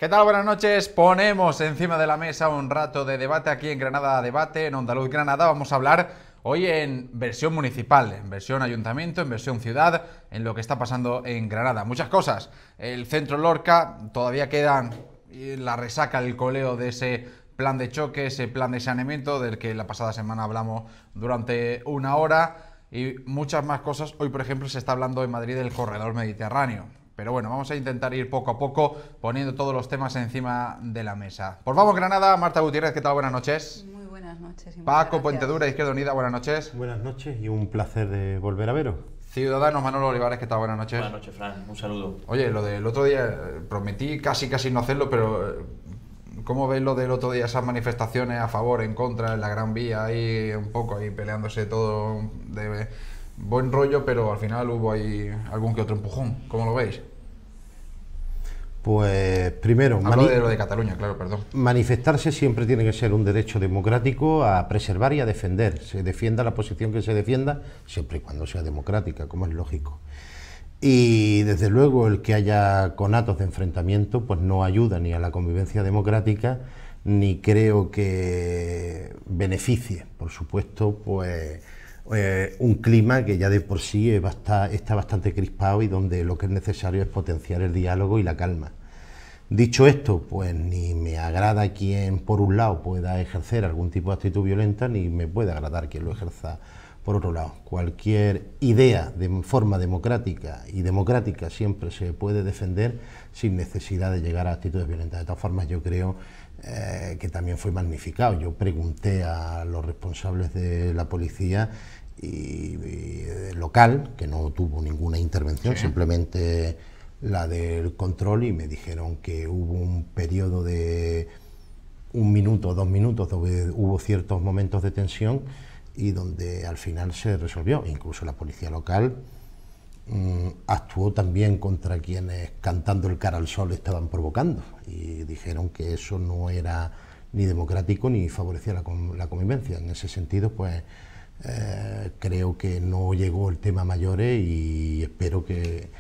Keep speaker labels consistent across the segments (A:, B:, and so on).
A: ¿Qué tal? Buenas noches. Ponemos encima de la mesa un rato de debate aquí en Granada Debate, en Onda Luz Granada. Vamos a hablar hoy en versión municipal, en versión ayuntamiento, en versión ciudad, en lo que está pasando en Granada. Muchas cosas. El centro Lorca, todavía quedan la resaca, el coleo de ese plan de choque, ese plan de saneamiento del que la pasada semana hablamos durante una hora y muchas más cosas. Hoy, por ejemplo, se está hablando en Madrid del corredor mediterráneo. Pero bueno, vamos a intentar ir poco a poco poniendo todos los temas encima de la mesa. Pues vamos, Granada. Marta Gutiérrez, ¿qué tal? Buenas noches.
B: Muy buenas noches. Y
A: Paco Puentedura, Izquierda Unida, buenas noches.
C: Buenas noches y un placer de volver a veros.
A: Ciudadanos, Manolo Olivares, ¿qué tal? Buenas noches.
D: Buenas noches, Fran. Un saludo.
A: Oye, lo del otro día, prometí casi no hacerlo, pero ¿cómo ves lo del otro día, esas manifestaciones a favor, en contra, en la Gran Vía, ahí un poco ahí peleándose todo de buen rollo, pero al final hubo ahí algún que otro empujón? ¿Cómo lo veis?
C: Pues primero,
A: hablo de lo de Cataluña, claro, perdón.
C: Manifestarse siempre tiene que ser un derecho democrático a preservar y a defender. Se defienda la posición que se defienda, siempre y cuando sea democrática, como es lógico. Y desde luego el que haya conatos de enfrentamiento pues no ayuda ni a la convivencia democrática, ni creo que beneficie, por supuesto, pues un clima que ya de por sí está bastante crispado y donde lo que es necesario es potenciar el diálogo y la calma. Dicho esto, pues ni me agrada quien por un lado pueda ejercer algún tipo de actitud violenta, ni me puede agradar quien lo ejerza por otro lado. Cualquier idea de forma democrática y democrática siempre se puede defender sin necesidad de llegar a actitudes violentas. De todas formas, yo creo que también fue magnificado. Yo pregunté a los responsables de la policía y local, que no tuvo ninguna intervención, sí, simplemente la del control, y me dijeron que hubo un periodo de 1 minuto o 2 minutos donde hubo ciertos momentos de tensión y donde al final se resolvió. Incluso la policía local actuó también contra quienes cantando el cara al sol estaban provocando y dijeron que eso no era ni democrático ni favorecía la convivencia. En ese sentido, pues creo que no llegó el tema a mayores y espero que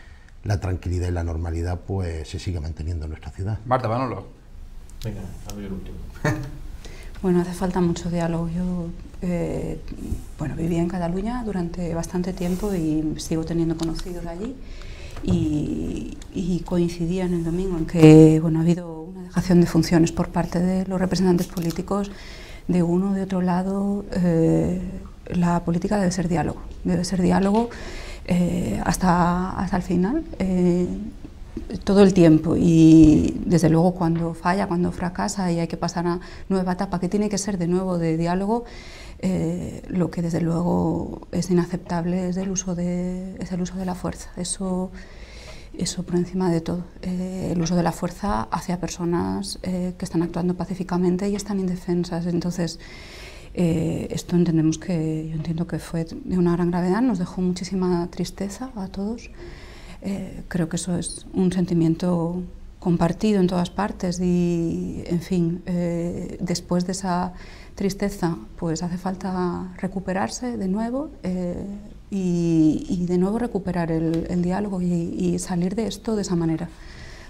C: la tranquilidad y la normalidad pues se siga manteniendo en nuestra ciudad.
A: Marta, Manolo.
D: Venga, hablo yo el último.
B: Bueno, hace falta mucho diálogo. Yo vivía en Cataluña durante bastante tiempo y sigo teniendo conocidos allí y coincidía en el domingo en que ha habido una dejación de funciones por parte de los representantes políticos de uno o de otro lado. La política debe ser diálogo hasta el final, todo el tiempo, y desde luego cuando falla, cuando fracasa y hay que pasar a nueva etapa que tiene que ser de nuevo de diálogo, lo que desde luego es inaceptable es el uso de la fuerza. Eso por encima de todo, el uso de la fuerza hacia personas que están actuando pacíficamente y están indefensas. Entonces esto yo entiendo que fue de una gran gravedad, nos dejó muchísima tristeza a todos. Creo que eso es un sentimiento compartido en todas partes y, en fin, después de esa tristeza, pues hace falta recuperarse de nuevo y de nuevo recuperar el diálogo y salir de esto de esa manera,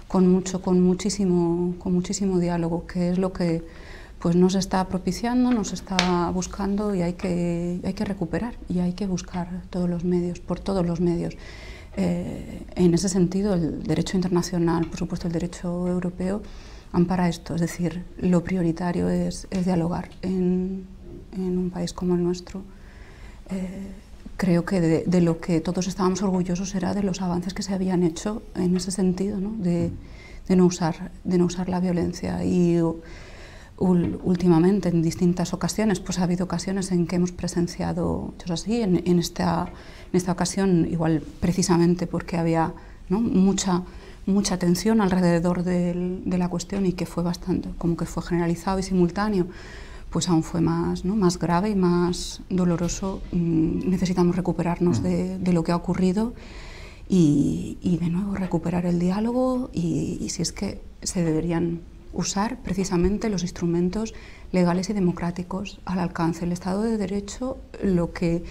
B: con muchísimo diálogo, que es lo que pues nos está propiciando, nos está buscando, y hay que recuperar y hay que buscar todos los medios, por todos los medios. En ese sentido, el derecho internacional, por supuesto el derecho europeo, ampara esto, es decir, lo prioritario es dialogar en un país como el nuestro. Creo que de lo que todos estábamos orgullosos era de los avances que se habían hecho en ese sentido, ¿no? de no usar la violencia. Y últimamente, en distintas ocasiones, pues ha habido ocasiones en que hemos presenciado hechos así. En esta ocasión, igual precisamente porque había, ¿no?, mucha tensión alrededor de la cuestión y que fue bastante, como que fue generalizado y simultáneo, pues aún fue más, ¿no?, más grave y más doloroso. Necesitamos recuperarnos de lo que ha ocurrido y de nuevo recuperar el diálogo y si es que se deberían usar precisamente los instrumentos legales y democráticos al alcance. El Estado de Derecho lo que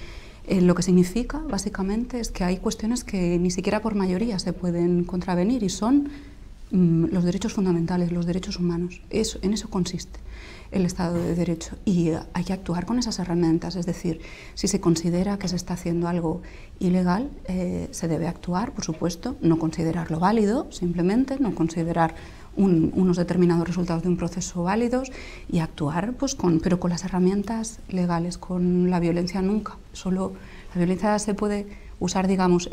B: significa básicamente es que hay cuestiones que ni siquiera por mayoría se pueden contravenir y son los derechos fundamentales, los derechos humanos. En eso consiste el Estado de Derecho, y hay que actuar con esas herramientas. Es decir, si se considera que se está haciendo algo ilegal, se debe actuar, por supuesto, no considerarlo válido, simplemente, no considerar unos determinados resultados de un proceso válidos, y actuar pues, pero con las herramientas legales. Con la violencia nunca. Solo la violencia se puede usar, digamos,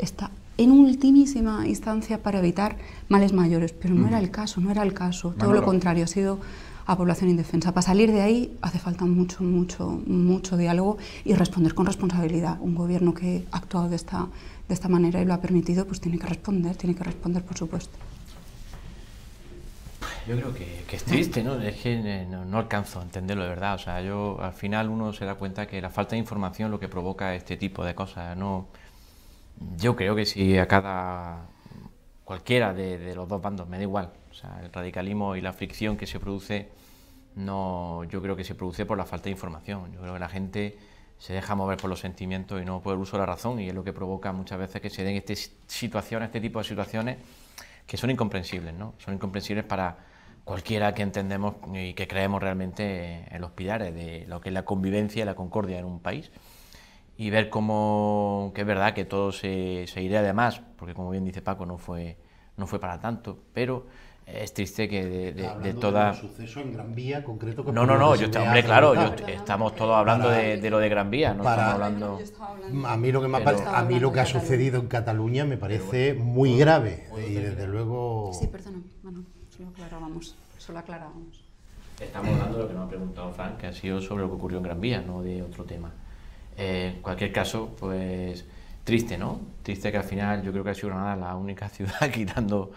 B: en ultimísima instancia para evitar males mayores, pero no era el caso, no era el caso. Todo lo contrario, ha sido a población indefensa. Para salir de ahí hace falta mucho diálogo y responder con responsabilidad. Un gobierno que ha actuado de esta manera y lo ha permitido, pues tiene que responder, por supuesto.
D: Yo creo que es triste, ¿no? Es que no alcanzo a entenderlo de verdad. O sea, al final uno se da cuenta que la falta de información es lo que provoca este tipo de cosas. Yo creo que si cualquiera de los dos bandos, me da igual. O sea, el radicalismo y la fricción que se produce, yo creo que se produce por la falta de información. Yo creo que la gente se deja mover por los sentimientos y no por el uso de la razón, y es lo que provoca muchas veces que se den este tipo de situaciones que son incomprensibles, ¿no? Son incomprensibles para cualquiera que entendemos y que creemos realmente en los pilares de lo que es la convivencia y la concordia en un país. Y ver cómo, que es verdad que todo se iría de más, porque como bien dice Paco, no fue para tanto, pero es triste que de toda...
C: de suceso en Gran Vía, concreto... Que
D: hombre, claro, estamos todos hablando de lo de Gran Vía, no estamos hablando...
C: A mí lo que ha sucedido en Cataluña me parece muy grave, y desde luego...
B: Sí, perdona, bueno, solo aclarábamos.
D: Estamos hablando de lo que nos ha preguntado Frank, que ha sido sobre lo que ocurrió en Gran Vía, no de otro tema. En cualquier caso, pues triste, ¿no? Triste que al final yo creo que ha sido Granada la única ciudad, quitando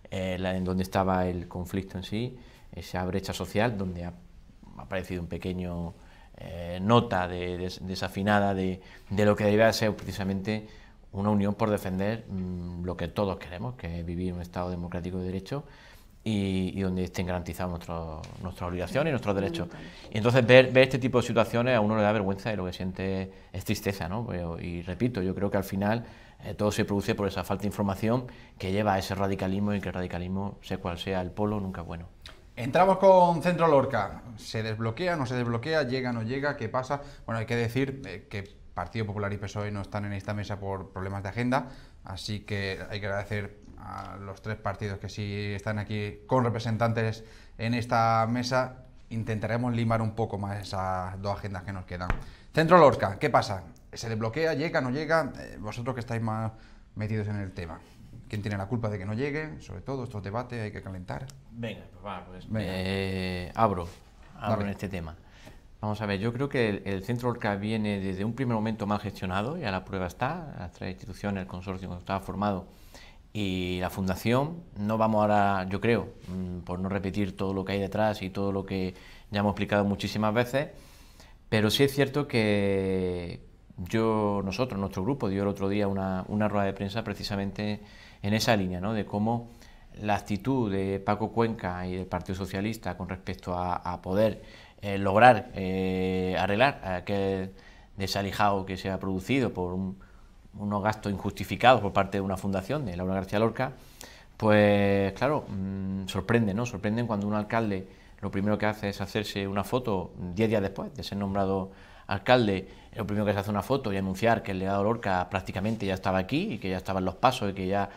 D: en donde estaba el conflicto en sí, esa brecha social, donde ha aparecido un pequeño nota desafinada de lo que debería ser precisamente una unión por defender lo que todos queremos, que es vivir en un Estado democrático de derecho, y donde estén garantizados nuestras obligaciones y nuestros derechos. Y entonces ver este tipo de situaciones a uno le da vergüenza, y lo que siente es tristeza, ¿no? Y repito, yo creo que al final todo se produce por esa falta de información que lleva a ese radicalismo, y que el radicalismo, sea cual sea el polo, nunca es bueno.
A: Entramos con Centro Lorca. ¿Se desbloquea, no se desbloquea? ¿Llega, no llega? ¿Qué pasa? Bueno, hay que decir que Partido Popular y PSOE no están en esta mesa por problemas de agenda, así que hay que agradecer a los tres partidos que sí están aquí con representantes en esta mesa. Intentaremos limar un poco más esas dos agendas que nos quedan. Centro Lorca, ¿qué pasa? ¿Se desbloquea? ¿Llega? ¿No llega? Vosotros que estáis más metidos en el tema, ¿quién tiene la culpa de que no llegue? Sobre todo, estos debates hay que calentar.
D: Venga, abro en este tema. Vamos a ver, yo creo que el Centro Lorca viene desde un primer momento mal gestionado, ya la prueba está, las tres instituciones, el consorcio que estaba formado y la fundación. No vamos ahora, yo creo, por no repetir todo lo que hay detrás y todo lo que ya hemos explicado muchísimas veces, pero sí es cierto que nuestro grupo dio el otro día una rueda de prensa precisamente en esa línea, ¿no? De cómo la actitud de Paco Cuenca y del Partido Socialista con respecto a poder lograr arreglar aquel desalijado que se ha producido por unos gastos injustificados por parte de una fundación, de Laura García Lorca, pues claro, sorprende, ¿no? Sorprenden cuando un alcalde lo primero que hace es hacerse una foto 10 días después de ser nombrado alcalde. Lo primero que se hace una foto y anunciar que el legado Lorca prácticamente ya estaba aquí, y que ya estaban los pasos, y que ya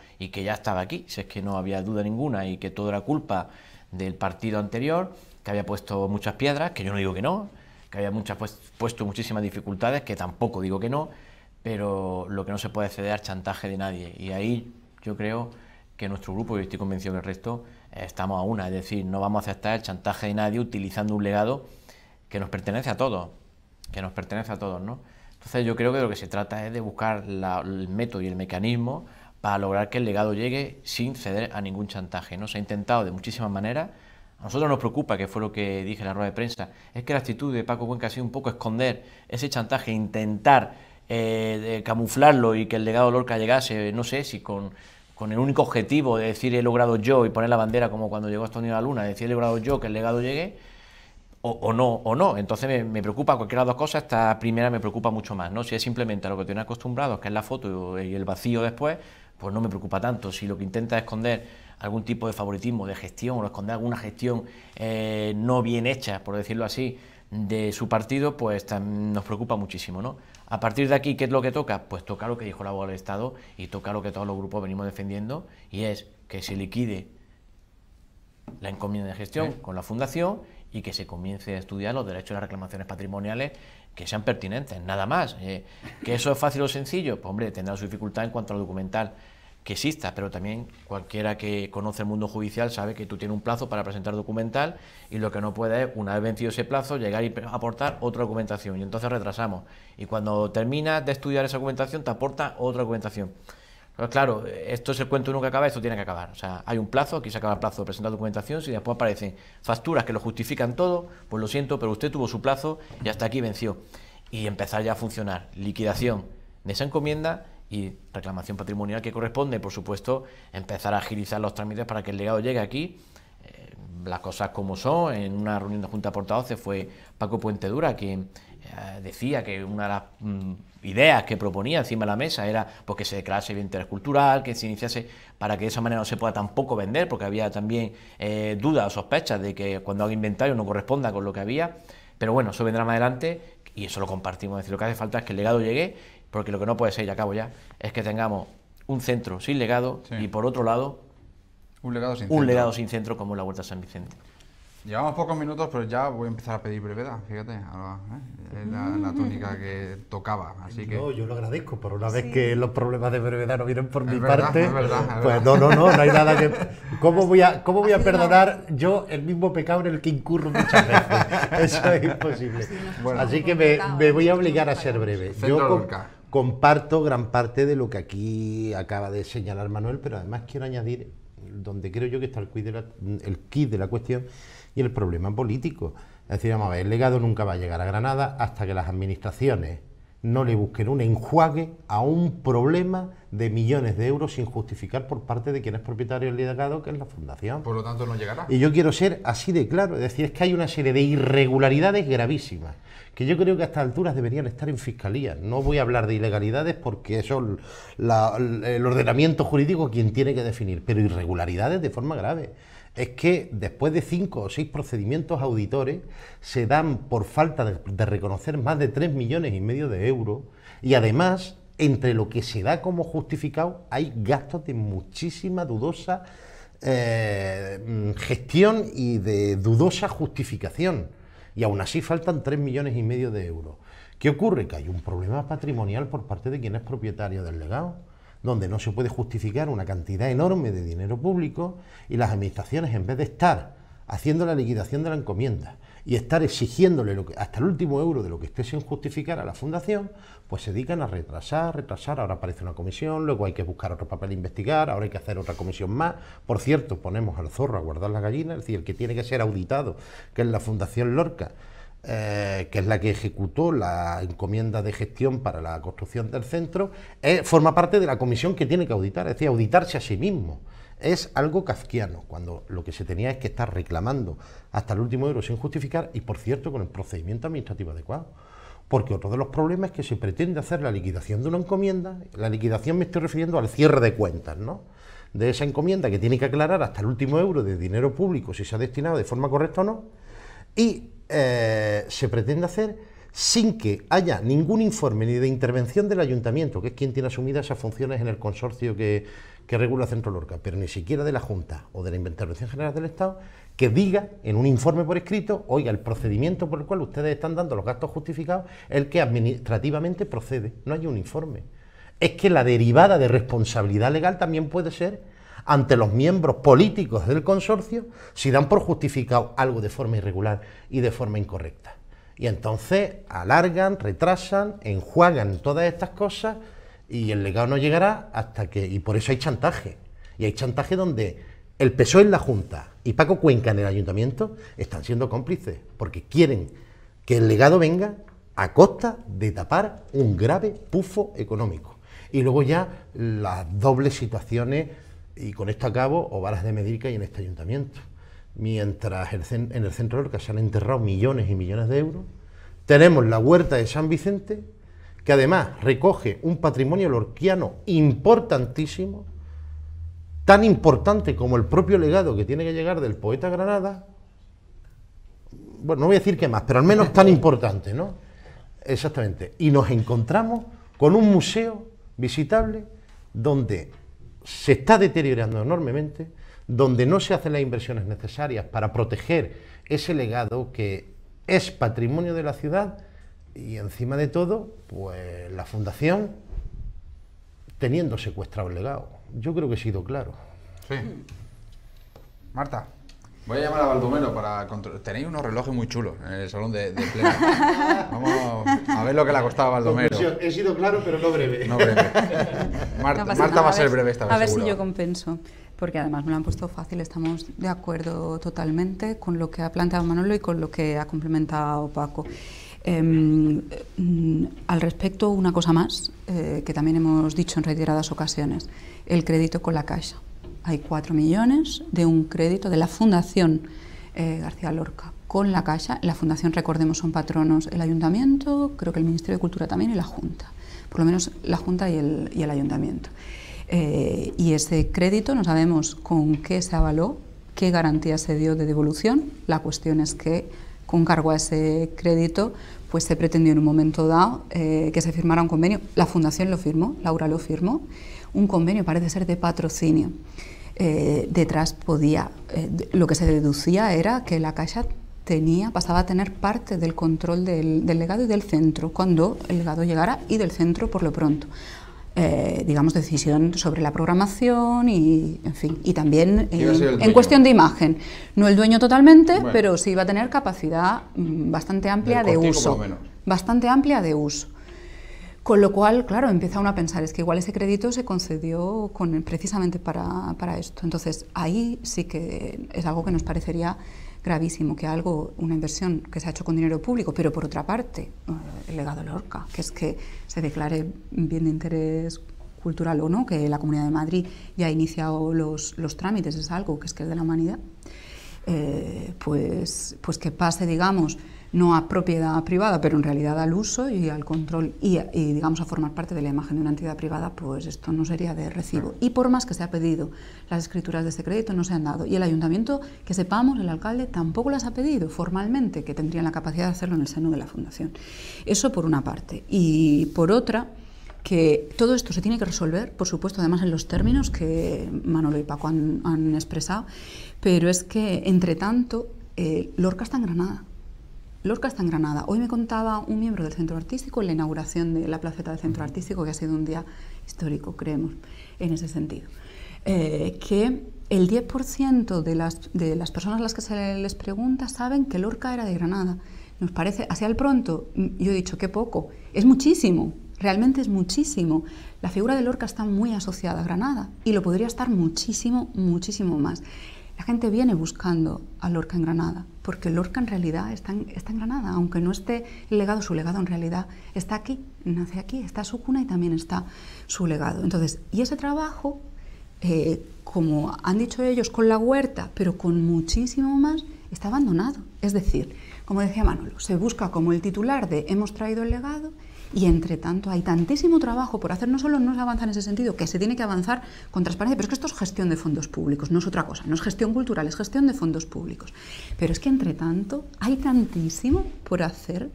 D: estaba aquí, si es que no había duda ninguna, y que todo era culpa del partido anterior, que había puesto muchas piedras, que yo no digo que no, que había puesto muchísimas dificultades, que tampoco digo que no, pero lo que no se puede ceder al chantaje de nadie. Y ahí yo creo que nuestro grupo, y estoy convencido que el resto, estamos a una, es decir, no vamos a aceptar el chantaje de nadie utilizando un legado que nos pertenece a todos, ¿no? Entonces yo creo que de lo que se trata es de buscar el método y el mecanismo para lograr que el legado llegue sin ceder a ningún chantaje, ¿no? Se ha intentado de muchísimas maneras. A nosotros nos preocupa, que fue lo que dije en la rueda de prensa, es que la actitud de Paco Cuenca ha sido un poco esconder ese chantaje, intentar camuflarlo, y que el legado Lorca llegase, no sé si con el único objetivo de decir he logrado yo, y poner la bandera como cuando llegó Estados Unidos a la Luna, decir he logrado yo que el legado llegue, o no. Entonces me preocupa cualquiera de las dos cosas. Esta primera me preocupa mucho más, ¿no? Si es simplemente a lo que tienen acostumbrados, que es la foto y el vacío después, pues no me preocupa tanto. Si lo que intenta es esconder algún tipo de favoritismo de gestión o esconder alguna gestión no bien hecha, por decirlo así, de su partido, pues nos preocupa muchísimo, ¿no? A partir de aquí, ¿qué es lo que toca? Pues toca lo que dijo el abogado del Estado y toca lo que todos los grupos venimos defendiendo, y es que se liquide la encomienda de gestión con la Fundación y que se comience a estudiar los derechos y las reclamaciones patrimoniales que sean pertinentes, nada más. ¿Que eso es fácil o sencillo? Pues hombre, tendrá su dificultad en cuanto a lo documental que exista, pero también cualquiera que conoce el mundo judicial sabe que tú tienes un plazo para presentar documental y lo que no puede es, una vez vencido ese plazo, llegar y aportar otra documentación, y entonces retrasamos. Y cuando terminas de estudiar esa documentación, te aporta otra documentación. Pero claro, esto es el cuento uno que acaba, esto tiene que acabar. O sea, hay un plazo, aquí se acaba el plazo de presentar documentación, si después aparecen facturas que lo justifican todo, pues lo siento, pero usted tuvo su plazo y hasta aquí venció. Y empezar ya a funcionar, liquidación de esa encomienda y reclamación patrimonial que corresponde, por supuesto, empezar a agilizar los trámites para que el legado llegue aquí. Las cosas como son. En una reunión de Junta de Portavoces fue Paco Puentedura quien decía que una de las ideas que proponía encima de la mesa era pues, que se declarase bien interés cultural, que se iniciase para que de esa manera no se pueda tampoco vender, porque había también dudas o sospechas de que cuando haga inventario no corresponda con lo que había. Pero bueno, eso vendrá más adelante y eso lo compartimos. Es decir, lo que hace falta es que el legado llegue, porque lo que no puede ser, y acabo ya, es que tengamos un centro sin legado y por otro lado
A: un legado sin
D: centro como la Huerta de San Vicente.
A: Llevamos pocos minutos, pero ya voy a empezar a pedir brevedad, fíjate, es la tónica que tocaba, así que...
C: No, yo lo agradezco, por una vez que los problemas de brevedad no vienen por mi
A: verdad,
C: parte,
A: es verdad.
C: Pues no hay nada que... ¿Cómo voy a perdonar yo el mismo pecado en el que incurro muchas veces? Eso es imposible. Bueno, así que me voy a obligar a ser breve. Yo comparto gran parte de lo que aquí acaba de señalar Manuel, pero además quiero añadir donde creo yo que está el quid de la cuestión y el problema político. Es decir, vamos a ver, el legado nunca va a llegar a Granada hasta que las administraciones no le busquen un enjuague a un problema de millones de euros sin justificar por parte de quien es propietario del legado, que es la Fundación.
A: Por lo tanto, no llegará.
C: Y yo quiero ser así de claro, es decir, es que hay una serie de irregularidades gravísimas que yo creo que a estas alturas deberían estar en Fiscalía. No voy a hablar de ilegalidades porque eso el ordenamiento jurídico quien tiene que definir, pero irregularidades de forma grave. Es que después de 5 o 6 procedimientos auditores se dan por falta de reconocer más de 3,5 millones de euros, y además entre lo que se da como justificado hay gastos de muchísima dudosa gestión y de dudosa justificación, y aún así faltan 3,5 millones de euros. ¿Qué ocurre? Que hay un problema patrimonial por parte de quien es propietario del legado, donde no se puede justificar una cantidad enorme de dinero público, y las administraciones, en vez de estar haciendo la liquidación de la encomienda y estar exigiéndole hasta el último euro de lo que esté sin justificar a la Fundación, pues se dedican a retrasar, ahora aparece una comisión, luego hay que buscar otro papel e investigar, ahora hay que hacer otra comisión más. Por cierto, ponemos al zorro a guardar las gallinas, es decir, el que tiene que ser auditado, que es la Fundación Lorca, que es la que ejecutó la encomienda de gestión para la construcción del centro, forma parte de la comisión que tiene que auditar, es decir, auditarse a sí mismo. Es algo kafkiano, cuando lo que se tenía es que estar reclamando hasta el último euro sin justificar, y por cierto con el procedimiento administrativo adecuado. Porque otro de los problemas es que se pretende hacer la liquidación de una encomienda. La liquidación me estoy refiriendo al cierre de cuentas, ¿no?, de esa encomienda, que tiene que aclarar hasta el último euro de dinero público si se ha destinado de forma correcta o no, y se pretende hacer sin que haya ningún informe ni de intervención del ayuntamiento, que es quien tiene asumidas esas funciones en el consorcio que regula Centro Lorca, pero ni siquiera de la Junta o de la Intervención General del Estado, que diga en un informe por escrito: oiga, el procedimiento por el cual ustedes están dando los gastos justificados es el que administrativamente procede. No hay un informe. Es que la derivada de responsabilidad legal también puede ser ante los miembros políticos del consorcio si dan por justificado algo de forma irregular y de forma incorrecta. Y entonces alargan, retrasan, enjuagan todas estas cosas, y el legado no llegará hasta que... Y por eso hay chantaje. Y hay chantaje donde el PSOE en la Junta y Paco Cuenca en el Ayuntamiento están siendo cómplices, porque quieren que el legado venga a costa de tapar un grave pufo económico. Y luego ya las dobles situaciones, y con esto acabo, o varas de medir que hay en este Ayuntamiento. Mientras en el Centro Lorca se han enterrado millones y millones de euros, tenemos la Huerta de San Vicente, que además recoge un patrimonio lorquiano importantísimo, tan importante como el propio legado que tiene que llegar del poeta Granada, bueno, no voy a decir que más, pero al menos tan importante, ¿no? Exactamente. Y nos encontramos con un museo visitable donde se está deteriorando enormemente, donde no se hacen las inversiones necesarias para proteger ese legado que es patrimonio de la ciudad, y encima de todo, pues la Fundación teniendo secuestrado el legado. Yo creo que he sido claro.
A: Sí. Marta, voy a llamar a Baldomero para controlar. Tenéis unos relojes muy chulos en el salón de pleno. Vamos a ver lo que le ha costado a Baldomero.
C: He sido claro, pero no breve.
A: No breve. Marta va a ser breve esta vez,
B: a ver
A: seguro.
B: si yo compenso, porque además me lo han puesto fácil. Estamos de acuerdo totalmente con lo que ha planteado Manolo y con lo que ha complementado Paco. Al respecto, una cosa más, que también hemos dicho en reiteradas ocasiones: el crédito con la Caixa. Hay 4 millones de un crédito de la Fundación García Lorca con la Caixa. La Fundación, recordemos, son patronos el Ayuntamiento, creo que el Ministerio de Cultura también, y la Junta. Por lo menos la Junta y el Ayuntamiento. Y ese crédito no sabemos con qué se avaló, qué garantía se dio de devolución. La cuestión es que, con cargo a ese crédito, pues se pretendió en un momento dado que se firmara un convenio. La Fundación lo firmó, Laura lo firmó, un convenio, parece ser, de patrocinio. Detrás lo que se deducía era que la Caixa pasaba a tener parte del control del legado y del centro, cuando el legado llegara, y del centro por lo pronto. Digamos, decisión sobre la programación y, en fin, y también en cuestión de imagen. No el dueño totalmente, bueno, pero sí iba a tener capacidad bastante amplia de uso. Bastante amplia de uso. Con lo cual, claro, empieza uno a pensar, es que igual ese crédito se concedió precisamente para esto. Entonces, ahí sí que es algo que nos parecería gravísimo, que una inversión que se ha hecho con dinero público, pero por otra parte, el legado de Lorca, que es que se declare bien de interés cultural o no, que la Comunidad de Madrid ya ha iniciado los trámites, es algo que es de la humanidad, pues que pase, digamos, no a propiedad privada, pero en realidad al uso y al control y digamos, a formar parte de la imagen de una entidad privada, pues esto no sería de recibo. Y por más que se ha pedido las escrituras de ese crédito, no se han dado. Y el Ayuntamiento, que sepamos, el alcalde tampoco las ha pedido formalmente, que tendrían la capacidad de hacerlo en el seno de la Fundación. Eso por una parte. Y por otra, que todo esto se tiene que resolver, por supuesto, además en los términos que Manolo y Paco han expresado, pero es que, entre tanto, Lorca está en Granada. Lorca está en Granada. Hoy me contaba un miembro del Centro Artístico en la inauguración de la placeta del Centro Artístico, que ha sido un día histórico, creemos, en ese sentido, que el 10% de las personas a las que se les pregunta saben que Lorca era de Granada. Nos parece, así al pronto, yo he dicho, qué poco, es muchísimo, realmente es muchísimo. La figura de Lorca está muy asociada a Granada y lo podría estar muchísimo, muchísimo más. La gente viene buscando a Lorca en Granada, porque Lorca en realidad está en Granada, aunque no esté su legado en realidad está aquí, nace aquí, está su cuna y también está su legado. Entonces, y ese trabajo, como han dicho ellos, con la huerta, pero con muchísimo más, está abandonado. Es decir, como decía Manolo, se busca como el titular de hemos traído el legado, y entre tanto hay tantísimo trabajo por hacer. No solo no se avanza en ese sentido, que se tiene que avanzar con transparencia, pero es que esto es gestión de fondos públicos, no es otra cosa, no es gestión cultural, es gestión de fondos públicos. Pero es que entre tanto hay tantísimo por hacer,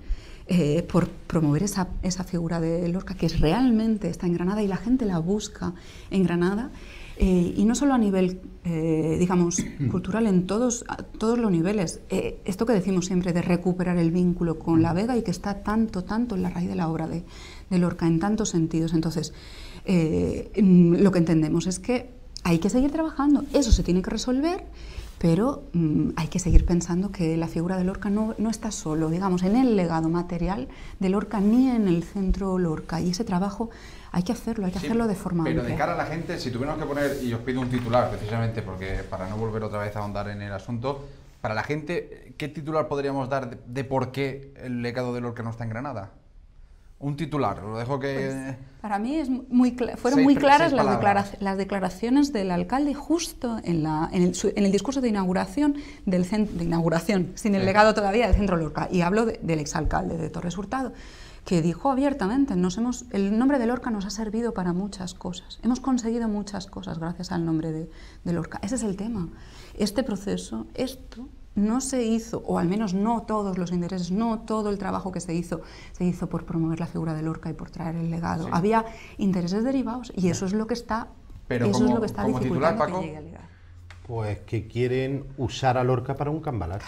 B: por promover esa figura de Lorca, que realmente está en Granada y la gente la busca en Granada. Y no solo a nivel, digamos, cultural, en todos los niveles. Esto que decimos siempre de recuperar el vínculo con la Vega y que está tanto en la raíz de la obra de Lorca, en tantos sentidos. Entonces, lo que entendemos es que hay que seguir trabajando, eso se tiene que resolver, pero hay que seguir pensando que la figura de Lorca no está solo, digamos, en el legado material de Lorca ni en el centro Lorca, y ese trabajo hay que hacerlo de forma
A: pero
B: amplia.
A: De cara a la gente, si tuviéramos que poner, y os pido un titular precisamente, porque para no volver otra vez a ahondar en el asunto, para la gente, ¿qué titular podríamos dar de por qué el legado de Lorca no está en Granada? Un titular, lo dejo que...
B: Pues, para mí fueron muy claras las declaraciones del alcalde justo en el discurso de inauguración sin el legado todavía del centro Lorca, y hablo del exalcalde de Torres Hurtado, que dijo abiertamente, el nombre de Lorca nos ha servido para muchas cosas, hemos conseguido muchas cosas gracias al nombre de Lorca. Ese es el tema. Este proceso, esto no se hizo, o al menos no todos los intereses, no todo el trabajo que se hizo por promover la figura de Lorca y por traer el legado. Sí. Había intereses derivados y eso es lo que está, dificultando titular, Paco, que llegue al legado.
C: Pues que quieren usar a Lorca para un cambalache.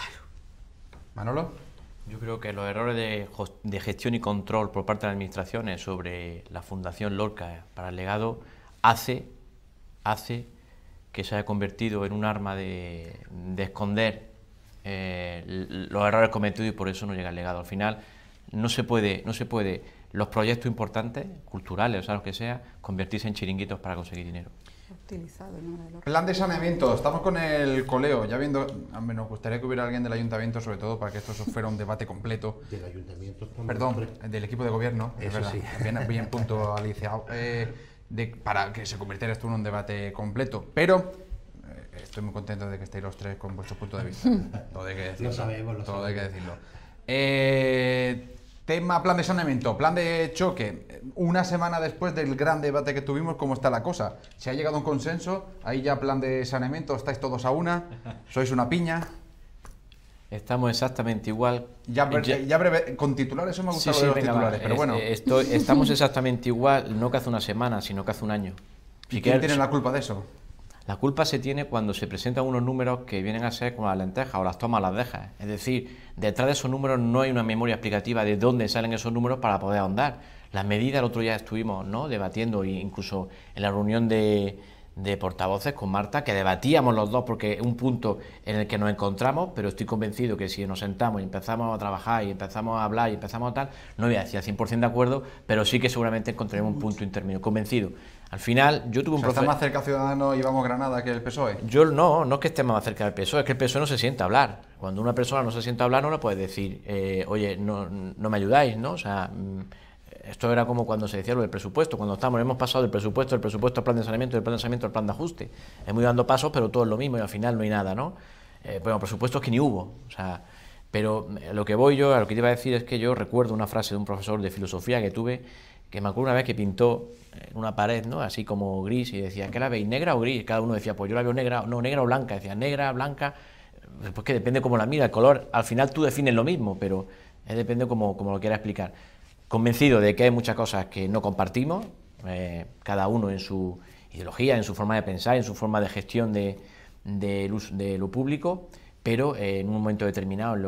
A: Manolo.
D: Yo creo que los errores de gestión y control por parte de las administraciones sobre la Fundación Lorca para el legado hace que se haya convertido en un arma de esconder los errores cometidos y por eso no llega el legado. Al final no se puede los proyectos importantes, culturales, o sea, lo que sea, convertirse en chiringuitos para conseguir dinero.
A: Plan de saneamiento, estamos con el coleo, ya viendo, nos gustaría que hubiera alguien del ayuntamiento, sobre todo para que esto fuera un debate completo.
C: Del ayuntamiento.
A: Perdón, del equipo de gobierno,
C: eso
A: es verdad,
C: sí.
A: bien puntualizado, para que se convirtiera esto en un debate completo, pero estoy muy contento de que estéis los tres con vuestro punto de vista, todo hay que decirlo.
C: Lo sabemos.
A: Hay que decirlo. Tema plan de saneamiento, plan de choque. Una semana después del gran debate que tuvimos, ¿cómo está la cosa? ¿Se ha llegado a un consenso? ¿Ahí ya plan de saneamiento? ¿Estáis todos a una? ¿Sois una piña?
D: Estamos exactamente igual.
A: Ya breve, con titulares, eso me gusta lo de los titulares, pero bueno.
D: Estamos exactamente igual, no que hace una semana, sino que hace un año.
A: ¿Y quién tiene la culpa de eso?
D: La culpa se tiene cuando se presentan unos números que vienen a ser como las lentejas o las tomas las dejas. Es decir, detrás de esos números no hay una memoria explicativa de dónde salen esos números para poder ahondar. Las medidas, el otro día estuvimos, ¿no?, debatiendo, incluso en la reunión de portavoces con Marta, que debatíamos los dos porque es un punto en el que nos encontramos, pero estoy convencido que si nos sentamos y empezamos a trabajar y empezamos a hablar y empezamos a tal, no voy a decir al 100% de acuerdo, pero sí que seguramente encontraremos un punto intermedio, convencido. Al final, yo tuve un
A: profesor... ¿Está más cerca Ciudadanos y Vamos Granada que el PSOE?
D: Yo no es que esté más cerca del PSOE, es que el PSOE no se sienta a hablar. Cuando una persona no se sienta a hablar, no le puedes decir, oye, no me ayudáis, ¿no? O sea, esto era como cuando se decía lo del presupuesto, cuando hemos pasado del presupuesto al plan de saneamiento, del plan de saneamiento al plan de ajuste. Hemos ido dando pasos, pero todo es lo mismo y al final no hay nada, ¿no? Bueno, presupuestos que ni hubo, o sea... Pero a lo que te iba a decir es que yo recuerdo una frase de un profesor de filosofía que tuve, que me acuerdo una vez que pintó en una pared, ¿no?, así como gris, y decía, ¿qué la veis, negra o gris? Cada uno decía, pues yo la veo negra, no, negra o blanca. Decía, negra, blanca, pues que depende cómo la mira, el color, al final tú defines lo mismo, pero depende como lo quieras explicar. Convencido de que hay muchas cosas que no compartimos, cada uno en su ideología, en su forma de pensar, en su forma de gestión de lo público, pero en un momento determinado en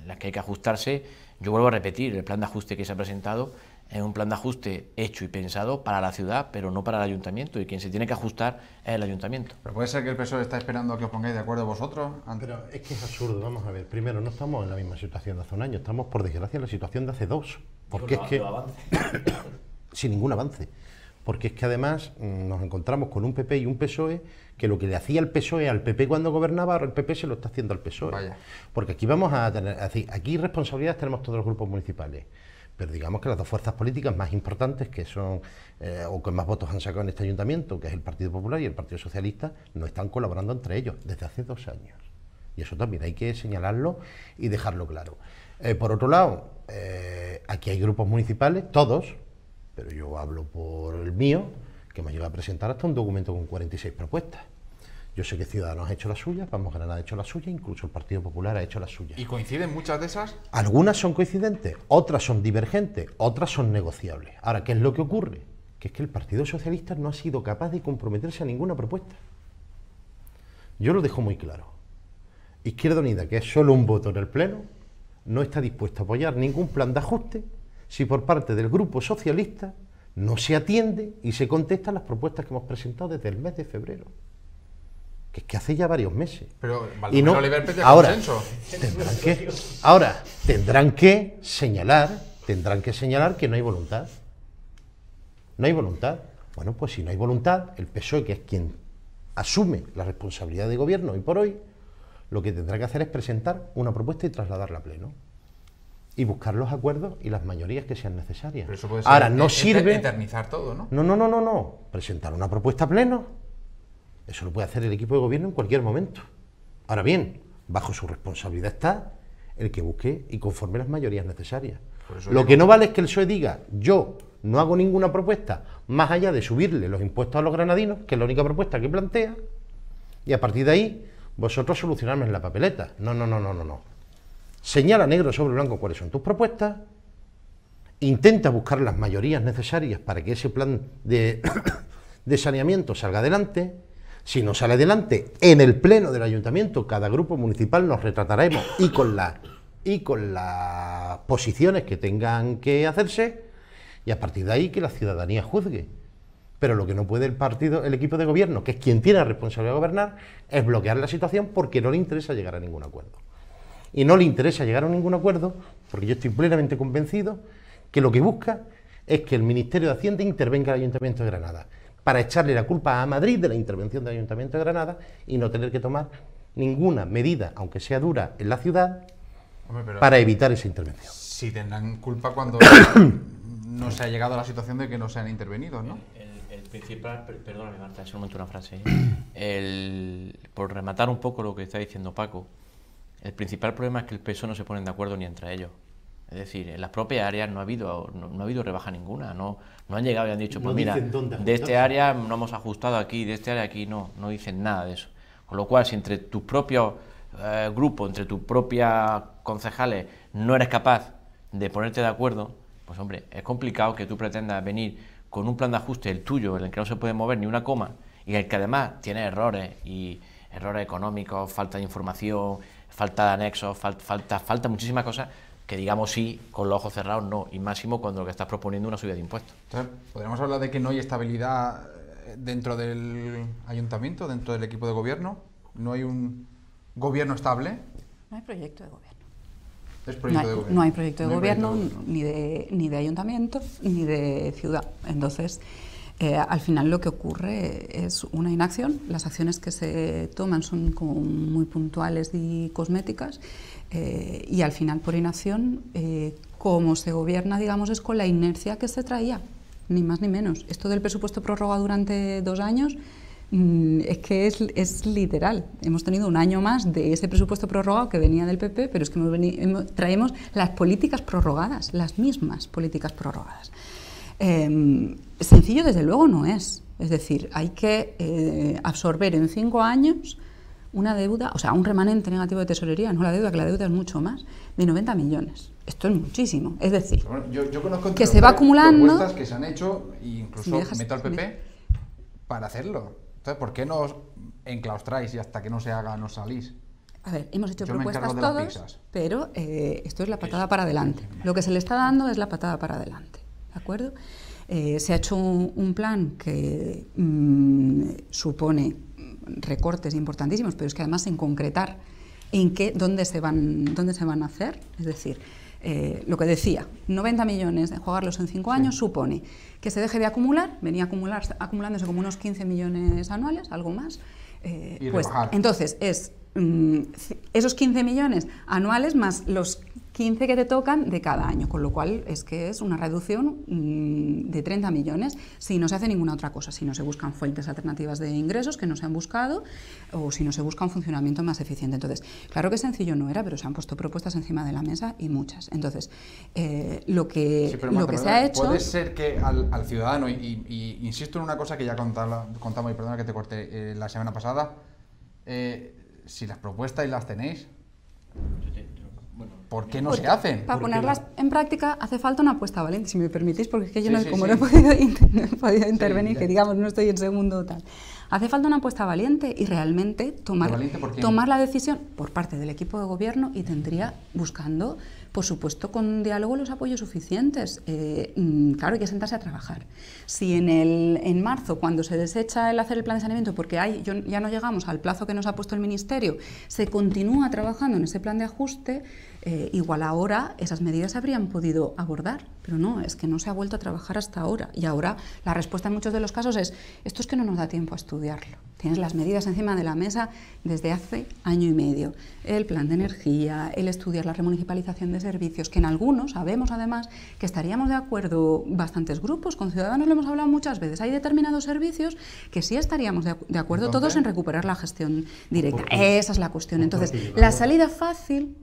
D: la que hay que ajustarse. Yo vuelvo a repetir, el plan de ajuste que se ha presentado es un plan de ajuste hecho y pensado para la ciudad, pero no para el ayuntamiento, y quien se tiene que ajustar es el ayuntamiento.
A: ¿Pero puede ser que el PSOE está esperando a que os pongáis de acuerdo vosotros?
C: Pero es que es absurdo, vamos a ver. Primero, no estamos en la misma situación de hace un año, estamos, por desgracia, en la situación de hace 2. Porque es que... sin ningún avance. Porque es que además nos encontramos con un PP y un PSOE que lo que le hacía el PSOE al PP cuando gobernaba, ahora el PP se lo está haciendo al PSOE. Vaya. Porque aquí vamos a tener, aquí responsabilidades tenemos todos los grupos municipales, pero digamos que las dos fuerzas políticas más importantes, que son, o que más votos han sacado en este ayuntamiento, que es el Partido Popular y el Partido Socialista, no están colaborando entre ellos desde hace 2 años. Y eso también hay que señalarlo y dejarlo claro. Por otro lado, aquí hay grupos municipales, todos, pero yo hablo por el mío, que me ha llegado a presentar hasta un documento con 46 propuestas. Yo sé que Ciudadanos ha hecho las suyas, Vamos Granada ha hecho las suyas, incluso el Partido Popular ha hecho las suyas.
A: ¿Y coinciden muchas de esas?
C: Algunas son coincidentes, otras son divergentes, otras son negociables. Ahora, ¿qué es lo que ocurre? Que es que el Partido Socialista no ha sido capaz de comprometerse a ninguna propuesta. Yo lo dejo muy claro. Izquierda Unida, que es solo un voto en el Pleno, no está dispuesta a apoyar ningún plan de ajuste si por parte del Grupo Socialista no se atiende y se contestan las propuestas que hemos presentado desde el mes de febrero. Que es que hace ya varios meses.
A: Pero
C: y no, ahora tendrán que señalar que no hay voluntad. No hay voluntad. Bueno, pues si no hay voluntad, el PSOE, que es quien asume la responsabilidad de gobierno hoy por hoy, lo que tendrá que hacer es presentar una propuesta y trasladarla a pleno. Y buscar los acuerdos y las mayorías que sean necesarias.
A: Pero eso puede ser
C: ahora, no sirve...
A: eternizar todo, ¿no?
C: No. Presentar una propuesta a pleno, eso lo puede hacer el equipo de gobierno en cualquier momento. Ahora bien, bajo su responsabilidad está el que busque y conforme las mayorías necesarias. Lo que no vale es que el PSOE diga, yo no hago ninguna propuesta más allá de subirle los impuestos a los granadinos, que es la única propuesta que plantea, y a partir de ahí vosotros solucionadme en la papeleta. No. Señala negro sobre blanco cuáles son tus propuestas, intenta buscar las mayorías necesarias para que ese plan de saneamiento salga adelante. Si no sale adelante, en el pleno del ayuntamiento, cada grupo municipal nos retrataremos y con las posiciones que tengan que hacerse, y a partir de ahí que la ciudadanía juzgue. Pero lo que no puede el equipo de gobierno, que es quien tiene la responsabilidad de gobernar, es bloquear la situación porque no le interesa llegar a ningún acuerdo. Y no le interesa llegar a ningún acuerdo porque yo estoy plenamente convencido que lo que busca es que el Ministerio de Hacienda intervenga al Ayuntamiento de Granada para echarle la culpa a Madrid de la intervención del Ayuntamiento de Granada y no tener que tomar ninguna medida, aunque sea dura, en la ciudad para evitar esa intervención.
A: Si tendrán culpa cuando no se ha llegado a la situación de que no se han intervenido, ¿no?
D: El principal, perdóname Marta, es un momento una frase. Por rematar un poco lo que está diciendo Paco, el principal problema es que el PSOE no se ponen de acuerdo ni entre ellos. Es decir, en las propias áreas no ha habido rebaja ninguna, no han llegado y han dicho, pues mira, de este área no hemos ajustado aquí, de este área aquí no dicen nada de eso. Con lo cual, si entre tus propios grupos, entre tus propias concejales, no eres capaz de ponerte de acuerdo, pues hombre, es complicado que tú pretendas venir con un plan de ajuste, el tuyo, en el que no se puede mover ni una coma, y el que además tiene errores, y errores económicos, falta de información, falta de anexos, falta muchísimas cosas, que digamos sí, con los ojos cerrados no, y máximo cuando lo que estás proponiendo es una subida de impuestos.
A: Entonces, ¿podríamos hablar de que no hay estabilidad dentro del ayuntamiento, dentro del equipo de gobierno? ¿No hay un gobierno estable?
B: No hay proyecto de gobierno.
A: ¿Es proyecto de gobierno?
B: No hay proyecto de gobierno,
A: proyecto de
B: ni de ayuntamiento, ni de ciudad. Entonces, al final lo que ocurre es una inacción. Las acciones que se toman son como muy puntuales y cosméticas, y al final por inacción, como se gobierna, digamos, es con la inercia que se traía, ni más ni menos. Esto del presupuesto prorrogado durante 2 años es que es literal. Hemos tenido un año más de ese presupuesto prorrogado que venía del PP, pero es que traemos las políticas prorrogadas, las mismas políticas prorrogadas. Sencillo desde luego no es. Es decir, hay que absorber en 5 años una deuda, o sea, un remanente negativo de tesorería, no la deuda, que la deuda es mucho más, de 90 millones. Esto es muchísimo. Es decir,
A: bueno, yo conozco
B: que se va acumulando
A: propuestas que se han hecho, e incluso meto al PP para hacerlo. Entonces, ¿por qué no os enclaustráis y hasta que no se haga no salís?
B: A ver, hemos hecho
A: Yo me
B: propuestas
A: encargo de las
B: todos,
A: pizzas.
B: pero esto es la patada para adelante. Lo que se le está dando es la patada para adelante, ¿de acuerdo? Se ha hecho un plan que supone recortes importantísimos, pero es que además sin concretar dónde se van a hacer, es decir, lo que decía, 90 millones de jugarlos en 5 años supone que se deje de acumular, venía acumulándose como unos 15 millones anuales, algo más, pues entonces es esos 15 millones anuales más los 15 que te tocan de cada año, con lo cual es que es una reducción de 30 millones si no se hace ninguna otra cosa, si no se buscan fuentes alternativas de ingresos que no se han buscado o si no se busca un funcionamiento más eficiente. Entonces, claro que sencillo no era, pero se han puesto propuestas encima de la mesa y muchas. Entonces, lo que se ha hecho...
A: Puede ser que al ciudadano, y insisto en una cosa que ya contamos, y perdona que te corté la semana pasada, si las propuestas y las tenéis, ¿por qué no se hacen?
B: Para ponerlas en práctica hace falta una apuesta valiente, si me permitís, porque es que yo no he podido intervenir, que digamos no estoy en segundo tal. Hace falta una apuesta valiente y realmente tomar la decisión por parte del equipo de gobierno y tendría buscando, por supuesto, con diálogo los apoyos suficientes. Claro, hay que sentarse a trabajar. Si en marzo, cuando se desecha el hacer el plan de saneamiento, porque ya no llegamos al plazo que nos ha puesto el Ministerio, se continúa trabajando en ese plan de ajuste, igual ahora esas medidas se habrían podido abordar, pero no, es que no se ha vuelto a trabajar hasta ahora. Y ahora la respuesta en muchos de los casos es, esto es que no nos da tiempo a estudiarlo. Tienes las medidas encima de la mesa desde hace año y medio. El plan de energía, el estudiar la remunicipalización de servicios, que en algunos sabemos además que estaríamos de acuerdo bastantes grupos, con Ciudadanos lo hemos hablado muchas veces, hay determinados servicios que sí estaríamos de acuerdo todos en recuperar la gestión directa. Esa es la cuestión. Entonces, la salida fácil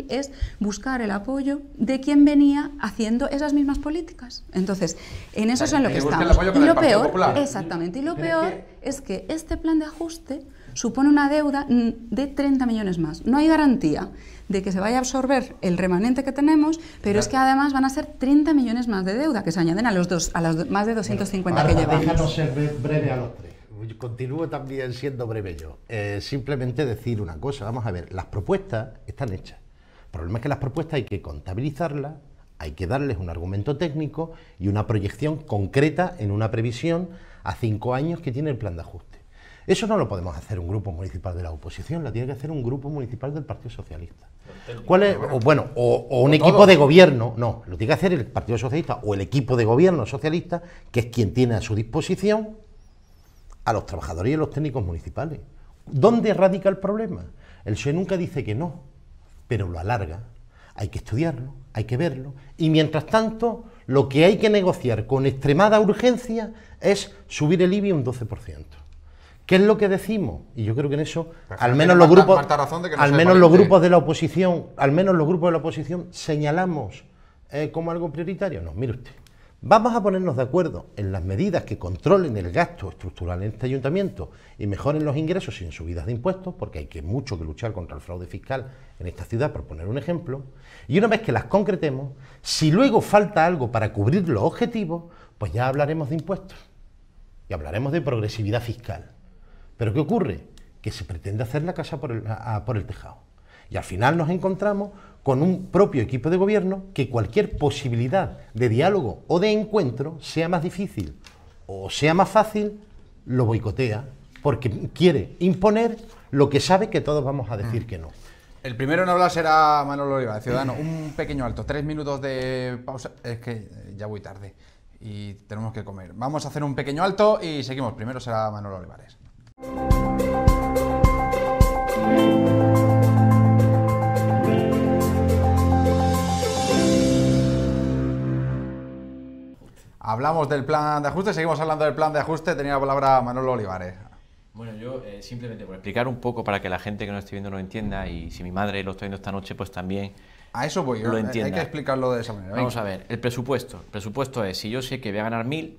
B: es buscar el apoyo de quien venía haciendo esas mismas políticas. Entonces, en eso es en lo que estamos. Y lo peor, exactamente, y lo peor es que este plan de ajuste supone una deuda de 30 millones más. No hay garantía de que se vaya a absorber el remanente que tenemos, pero es que además van a ser 30 millones más de deuda que se añaden a los más de 250 que llevamos.
C: Déjanos ser breve a los tres. Continúo también siendo breve yo. Simplemente decir una cosa. Vamos a ver, las propuestas están hechas. El problema es que las propuestas hay que contabilizarlas, hay que darles un argumento técnico y una proyección concreta en una previsión a 5 años que tiene el plan de ajuste. Eso no lo podemos hacer un grupo municipal de la oposición, lo tiene que hacer un grupo municipal del Partido Socialista. ¿Cuál es? O un equipo de gobierno, no, lo tiene que hacer el Partido Socialista o el equipo de gobierno socialista, que es quien tiene a su disposición a los trabajadores y a los técnicos municipales. ¿Dónde radica el problema? El PSOE nunca dice que no, pero lo alarga. Hay que estudiarlo, hay que verlo, y mientras tanto, lo que hay que negociar con extremada urgencia es subir el IBI un 12%. ¿Qué es lo que decimos? Y yo creo que en eso, al menos los grupos de la oposición, señalamos como algo prioritario. No, mire usted, vamos a ponernos de acuerdo en las medidas que controlen el gasto estructural en este ayuntamiento y mejoren los ingresos sin subidas de impuestos, porque hay mucho que luchar contra el fraude fiscal en esta ciudad, por poner un ejemplo, y una vez que las concretemos, si luego falta algo para cubrir los objetivos, pues ya hablaremos de impuestos y hablaremos de progresividad fiscal. ¿Pero qué ocurre? Que se pretende hacer la casa por el tejado. Y al final nos encontramos con un propio equipo de gobierno que cualquier posibilidad de diálogo o de encuentro, sea más difícil o sea más fácil, lo boicotea, porque quiere imponer lo que sabe que todos vamos a decir que no.
A: El primero en hablar será Manolo Olivares, Ciudadano. Un pequeño alto, 3 minutos de pausa. Es que ya voy tarde y tenemos que comer. Vamos a hacer un pequeño alto y seguimos. Primero será Manolo Olivares. Hablamos del plan de ajuste, seguimos hablando del plan de ajuste. Tenía la palabra Manolo Olivares.
D: Bueno, yo simplemente por explicar un poco para que la gente que nos esté viendo lo entienda, y si mi madre lo está viendo esta noche, pues también
A: a eso voy,
D: lo entienda.
A: Hay que explicarlo de esa manera.
D: Vamos a ver, el presupuesto. El presupuesto es, si yo sé que voy a ganar 1.000,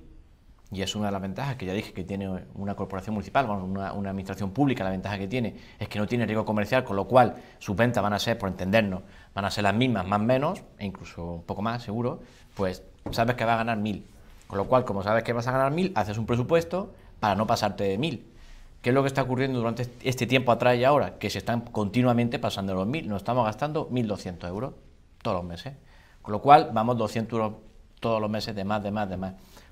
D: y es una de las ventajas que ya dije que tiene una corporación municipal, bueno, una administración pública, la ventaja que tiene es que no tiene riesgo comercial, con lo cual sus ventas van a ser, por entendernos, van a ser las mismas, más o menos, e incluso un poco más, seguro, pues sabes que vas a ganar 1.000. Con lo cual, como sabes que vas a ganar 1.000, haces un presupuesto para no pasarte de 1.000. ¿Qué es lo que está ocurriendo durante este tiempo atrás y ahora? Que se están continuamente pasando los 1.000, nos estamos gastando 1.200 euros todos los meses. Con lo cual, vamos 200 euros todos los meses de más.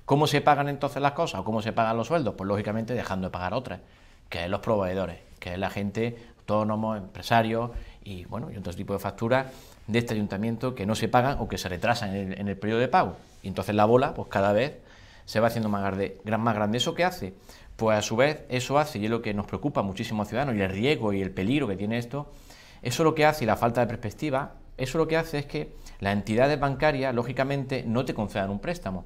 D: ¿Cómo se pagan entonces las cosas o cómo se pagan los sueldos? Pues lógicamente dejando de pagar otras, que es los proveedores, que es la gente, autónomos, empresarios y bueno, y otro tipo de facturas de este ayuntamiento que no se pagan o que se retrasan en el periodo de pago. Y entonces la bola, pues cada vez se va haciendo más grande. ¿Eso qué hace? Pues a su vez eso hace, y es lo que nos preocupa muchísimo a Ciudadanos, y el riesgo y el peligro que tiene esto, eso lo que hace, y la falta de perspectiva, eso lo que hace es que las entidades bancarias, lógicamente, no te concedan un préstamo.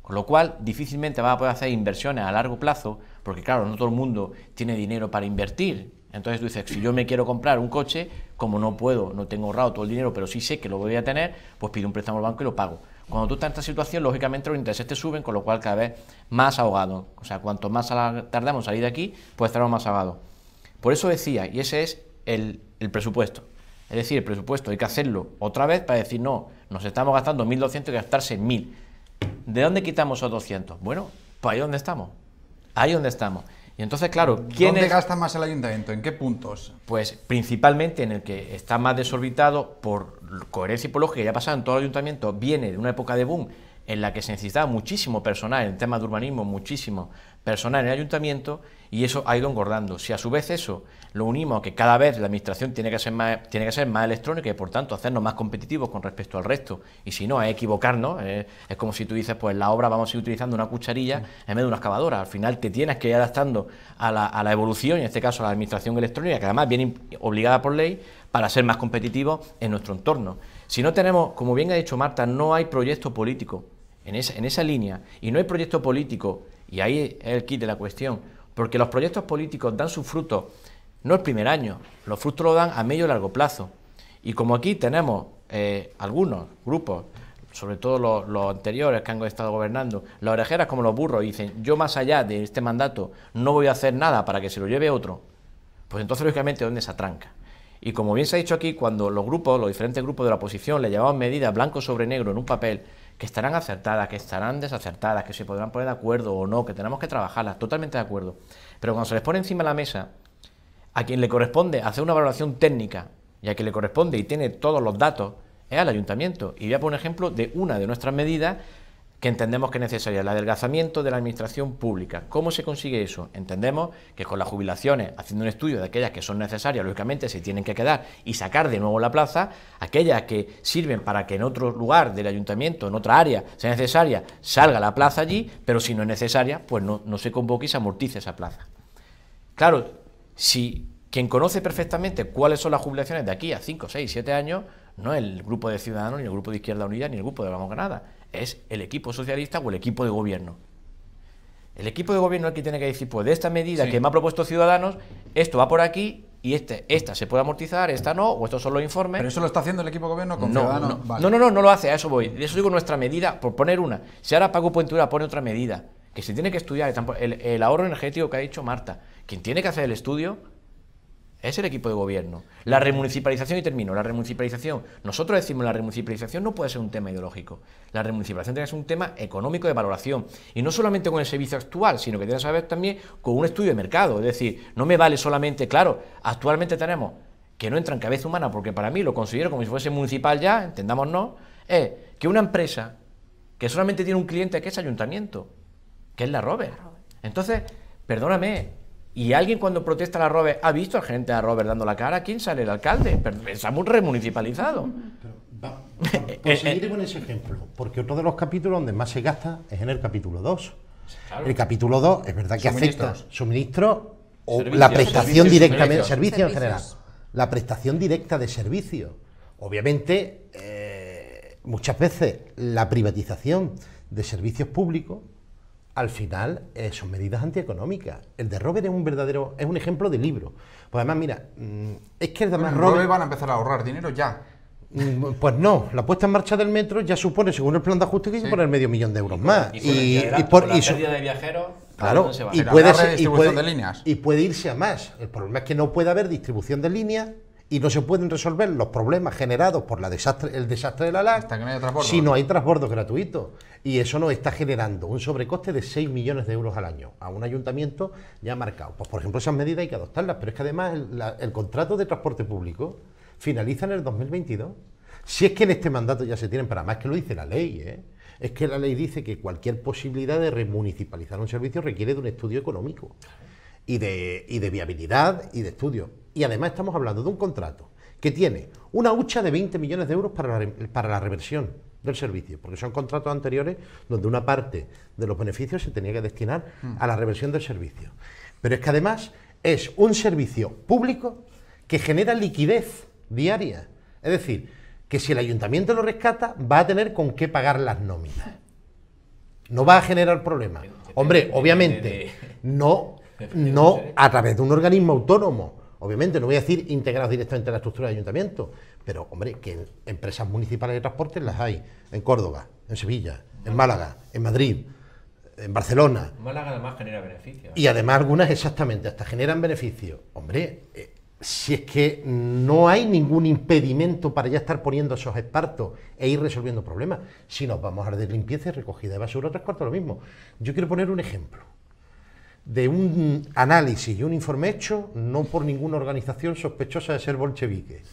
D: Con lo cual, difícilmente vas a poder hacer inversiones a largo plazo, porque claro, no todo el mundo tiene dinero para invertir. Entonces tú dices, si yo me quiero comprar un coche, como no puedo, no tengo ahorrado todo el dinero, pero sí sé que lo voy a tener, pues pido un préstamo al banco y lo pago. Cuando tú estás en esta situación, lógicamente los intereses te suben, con lo cual cada vez más ahogado. O sea, cuanto más tardamos en salir de aquí, pues estaremos más ahogados. Por eso decía, y ese es el presupuesto. Es decir, el presupuesto hay que hacerlo otra vez para decir, no, nos estamos gastando 1.200 y hay que gastarse 1.000. ¿De dónde quitamos esos 200? Bueno, pues ahí donde estamos. Ahí donde estamos. Y entonces, claro,
A: ¿dónde gasta más el ayuntamiento? ¿En qué puntos?
D: Pues principalmente en el que está más desorbitado por coherencia y por lógica, ya ha pasado en todo el ayuntamiento, viene de una época de boom en la que se necesitaba muchísimo personal en temas de urbanismo, muchísimo, personal en el ayuntamiento y eso ha ido engordando. Si a su vez eso lo unimos a que cada vez la administración tiene que ser más electrónica y por tanto hacernos más competitivos con respecto al resto, y si no es equivocarnos, es como si tú dices, pues en la obra vamos a ir utilizando una cucharilla en vez de una excavadora. Al final te tienes que ir adaptando a la evolución, en este caso a la administración electrónica, que además viene obligada por ley para ser más competitivos en nuestro entorno. Si no tenemos, como bien ha dicho Marta, no hay proyecto político en esa línea, y no hay proyecto político, y ahí es el kit de la cuestión, porque los proyectos políticos dan sus frutos no el primer año, los frutos los dan a medio y largo plazo. Y como aquí tenemos algunos grupos, sobre todo los anteriores que han estado gobernando, las orejeras como los burros, y dicen, yo más allá de este mandato no voy a hacer nada para que se lo lleve otro, pues entonces lógicamente ¿dónde se atranca? Y como bien se ha dicho aquí, cuando los diferentes grupos de la oposición le llevaban medidas blanco sobre negro en un papel, que estarán acertadas, que estarán desacertadas, que se podrán poner de acuerdo o no, que tenemos que trabajarlas, totalmente de acuerdo. Pero cuando se les pone encima de la mesa, a quien le corresponde hacer una valoración técnica y a quien le corresponde y tiene todos los datos es al ayuntamiento. Y voy a poner un ejemplo de una de nuestras medidas que entendemos que es necesaria, el adelgazamiento de la administración pública. ¿Cómo se consigue eso? Entendemos que con las jubilaciones, haciendo un estudio de aquellas que son necesarias, lógicamente se tienen que quedar y sacar de nuevo la plaza, aquellas que sirven para que en otro lugar del ayuntamiento, en otra área, sea necesaria, salga la plaza allí, pero si no es necesaria, pues no se convoque y se amortice esa plaza. Claro, si quien conoce perfectamente cuáles son las jubilaciones de aquí a 5, 6, 7 años, no es el grupo de Ciudadanos, ni el grupo de Izquierda Unida, ni el grupo de Vamos Granada, es el equipo socialista o el equipo de gobierno. El equipo de gobierno es el que tiene que decir, pues de esta medida que me ha propuesto Ciudadanos, esto va por aquí y esta se puede amortizar, esta no, o estos son los informes.
A: ¿Pero eso lo está haciendo el equipo de gobierno con Ciudadanos?
D: No,
A: vale.
D: no lo hace, a eso voy. De eso digo nuestra medida, por poner una. Si ahora Paco Puentura pone otra medida, que se tiene que estudiar, el ahorro energético que ha dicho Marta, quien tiene que hacer el estudio es el equipo de gobierno. La remunicipalización, y termino, la remunicipalización. Nosotros decimos la remunicipalización no puede ser un tema ideológico. La remunicipalización tiene que ser un tema económico de valoración. Y no solamente con el servicio actual, sino que tiene que saber también con un estudio de mercado. Es decir, no me vale solamente, claro, actualmente tenemos que no entra en cabeza humana, porque para mí lo considero como si fuese municipal ya, entendámonos, es que una empresa que solamente tiene un cliente que es ayuntamiento, que es la Robert. Entonces, perdóname, ¿y alguien cuando protesta la Robert ha visto al gerente de la Robert dando la cara? ¿Quién sale? El alcalde. Estamos remunicipalizados.
C: Pues seguiré con ese ejemplo, porque otro de los capítulos donde más se gasta es en el capítulo 2. Claro. El capítulo 2 es verdad que afecta suministros o servicios, la prestación directa de servicios en general. La prestación directa de servicios. Obviamente, muchas veces la privatización de servicios públicos al final son medidas antieconómicas. El de Robert es un ejemplo de libro. Pues además, mira, es que además
A: Robert van a empezar a ahorrar dinero ya.
C: Pues no, la puesta en marcha del metro ya supone, según el plan de ajuste, que hay que poner $500.000 euros más.
D: Y por la pérdida de viajeros,
C: claro, y puede irse a más. El problema es que no puede haber distribución de líneas y no se pueden resolver los problemas generados por el desastre de la LAC si no hay transbordos gratuitos. Y eso nos está generando un sobrecoste de 6 millones de euros al año a un ayuntamiento ya marcado. Pues por ejemplo, esas medidas hay que adoptarlas, pero es que además el contrato de transporte público finaliza en el 2022. Si es que en este mandato ya se tienen, para más que lo dice la ley, es que la ley dice que cualquier posibilidad de remunicipalizar un servicio requiere de un estudio económico y de viabilidad y de estudio. Y además estamos hablando de un contrato que tiene una hucha de 20 millones de euros para la reversión del servicio, porque son contratos anteriores donde una parte de los beneficios se tenía que destinar a la reversión del servicio. Pero es que además es un servicio público que genera liquidez diaria. Es decir, que si el ayuntamiento lo rescata, va a tener con qué pagar las nóminas. No va a generar problemas. Hombre, obviamente, no a través de un organismo autónomo. Obviamente, no voy a decir integrados directamente en la estructura del ayuntamiento, pero, hombre, que empresas municipales de transporte las hay en Córdoba, en Sevilla, en Málaga, en Madrid, en Barcelona.
D: Málaga además genera beneficios.
C: Y además algunas exactamente, hasta generan beneficios. Hombre, si es que no hay ningún impedimento para ya estar poniendo esos expertos e ir resolviendo problemas. Si nos vamos a hablar de limpieza y recogida de basura, 3/4 lo mismo. Yo quiero poner un ejemplo de un análisis y un informe hecho no por ninguna organización sospechosa de ser bolchevique,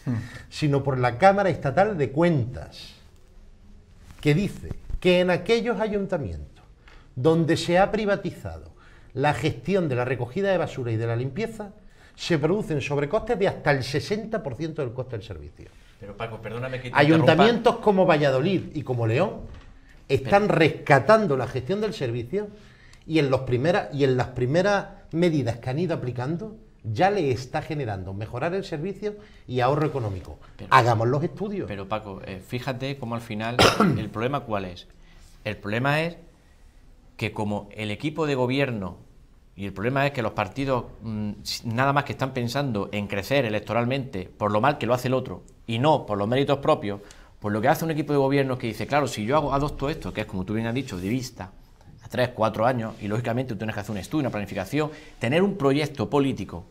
C: sino por la Cámara Estatal de Cuentas, que dice que en aquellos ayuntamientos donde se ha privatizado la gestión de la recogida de basura y de la limpieza, se producen sobrecostes de hasta el 60% del coste del servicio.
D: Pero Paco, perdóname que te
C: Ayuntamientos como Valladolid y como León están rescatando la gestión del servicio y en las primeras medidas que han ido aplicando ya le está generando mejorar el servicio y ahorro económico. Hagamos los estudios.
D: Pero Paco, fíjate cómo al final el problema ¿cuál es? El problema es que como el equipo de gobierno, y el problema es que los partidos nada más que están pensando en crecer electoralmente por lo mal que lo hace el otro y no por los méritos propios, pues lo que hace un equipo de gobierno es que dice, claro, si yo adopto esto, que es como tú bien has dicho, de vista a 3, 4 años, y lógicamente tú tienes que hacer un estudio, una planificación, tener un proyecto político.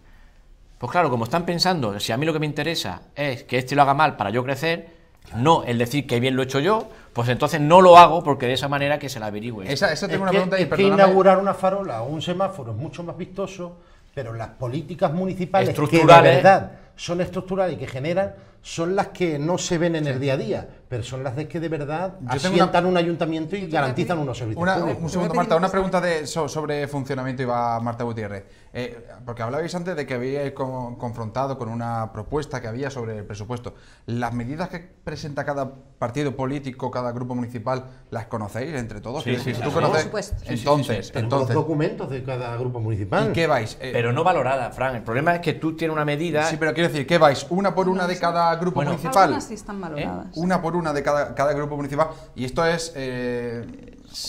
D: Pues claro, como están pensando, si a mí lo que me interesa es que este lo haga mal para yo crecer, no el decir que bien lo he hecho yo, pues entonces no lo hago porque de esa manera que se la averigüe.
A: Esa tengo una pregunta y
C: es que inaugurar una farola o un semáforo es mucho más vistoso, pero las políticas municipales que de verdad son estructurales y que generan, son las que no se ven en el día a día, pero son las que de verdad asientan un ayuntamiento y garantizan unos servicios públicos.
A: Un segundo, Marta, una pregunta sobre funcionamiento, y va Marta Gutiérrez. Porque hablabais antes de que habíais confrontado con una propuesta que había sobre el presupuesto. ¿Las medidas que presenta cada partido político, cada grupo municipal, las conocéis entre todos?
D: Sí,
A: ¿Tú conoces?
B: Por supuesto.
A: Entonces,
C: Los documentos de cada grupo municipal.
A: ¿Y qué vais?
D: Pero no valorada, Fran. El problema es que tú tienes una medida...
A: Sí, pero quiero decir, ¿qué vais? ¿Una por una de cada grupo municipal?
B: Algunas sí están valoradas.
A: Una por una de cada grupo municipal. Y esto es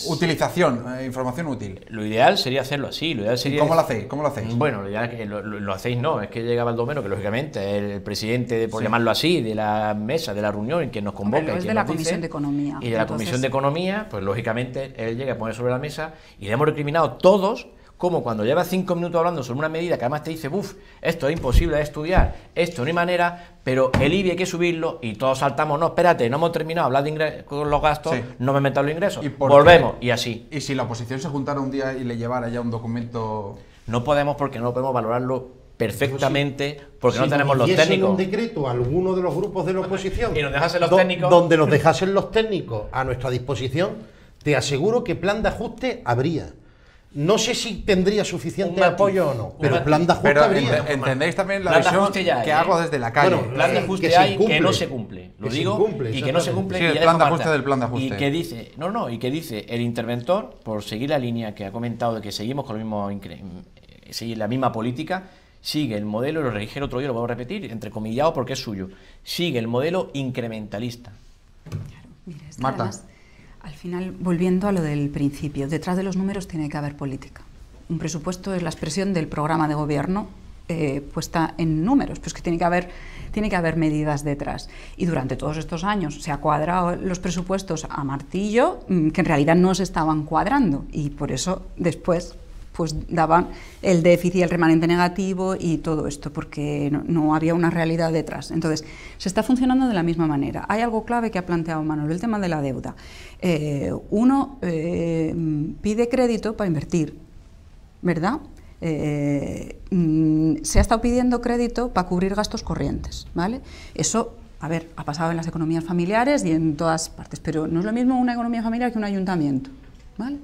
A: utilización, información útil.
D: Lo ideal sería hacerlo así. Lo ideal sería...
A: ¿Cómo lo hacéis? ¿Cómo lo hacéis?
D: Bueno, ya que lo hacéis no, es que llega Baldomero, que lógicamente es el presidente, por llamarlo así, de la mesa, de la reunión en que nos convoca.
B: Hombre,
D: y
B: es
D: que
B: de la
D: nos dice,
B: Comisión de Economía.
D: Y de la Comisión de Economía, pues lógicamente él llega a poner sobre la mesa y le hemos recriminado todos, como cuando lleva 5 minutos hablando sobre una medida que además te dice, buf, esto es imposible de estudiar, esto no hay manera, pero el IBI hay que subirlo y todos saltamos, no, espérate, no hemos terminado de hablar de con los gastos,
A: Sí.
D: no me metan los ingresos,
A: ¿Y por
D: volvemos,
A: qué?
D: y así.
A: ¿Y si la oposición se juntara un día y le llevara ya un documento?
D: No podemos porque no podemos valorarlo perfectamente, porque
C: Si
D: no tenemos los
C: hiciesen
D: técnicos.
C: un decreto a alguno de los grupos de la oposición
D: Y nos dejasen los técnicos.
C: donde nos dejasen los técnicos a nuestra disposición, te aseguro que plan de ajuste habría. No sé si tendría suficiente
D: Un matiz,
C: apoyo o no, pero
D: matiz.
C: plan de ajuste
A: Pero
C: habría.
A: entendéis también la
D: Plan de
A: visión
D: ajuste ya hay,
A: que hago desde la calle.
C: Bueno,
D: Plan de
C: que
D: ajuste
C: se
D: hay
C: incumple.
D: que no se cumple, lo
C: Que se
D: digo,
C: incumple,
D: y que no se cumple.
A: Sí,
D: y
A: el
D: ya
A: plan de
D: dejo
A: ajuste
D: Marta.
A: del plan de ajuste.
D: Y que dice, y que dice el interventor, por seguir la línea que ha comentado de que seguimos con lo mismo, seguir la misma política, sigue el modelo, lo dije el otro día, lo voy a repetir, entrecomillado porque es suyo, sigue el modelo incrementalista.
B: Claro, mira, es que
A: Marta.
B: además, al final, volviendo a lo del principio, detrás de los números tiene que haber política. Un presupuesto es la expresión del programa de gobierno puesta en números, pues que tiene que haber medidas detrás. Y durante todos estos años se ha cuadrado los presupuestos a martillo, que en realidad no se estaban cuadrando, y por eso después pues daban el déficit, el remanente negativo y todo esto, porque no había una realidad detrás. Entonces, se está funcionando de la misma manera. Hay algo clave que ha planteado Manolo, el tema de la deuda. Uno pide crédito para invertir, ¿verdad? Se ha estado pidiendo crédito para cubrir gastos corrientes, ¿vale? Eso, a ver, ha pasado en las economías familiares y en todas partes, pero no es lo mismo una economía familiar que un ayuntamiento, ¿vale?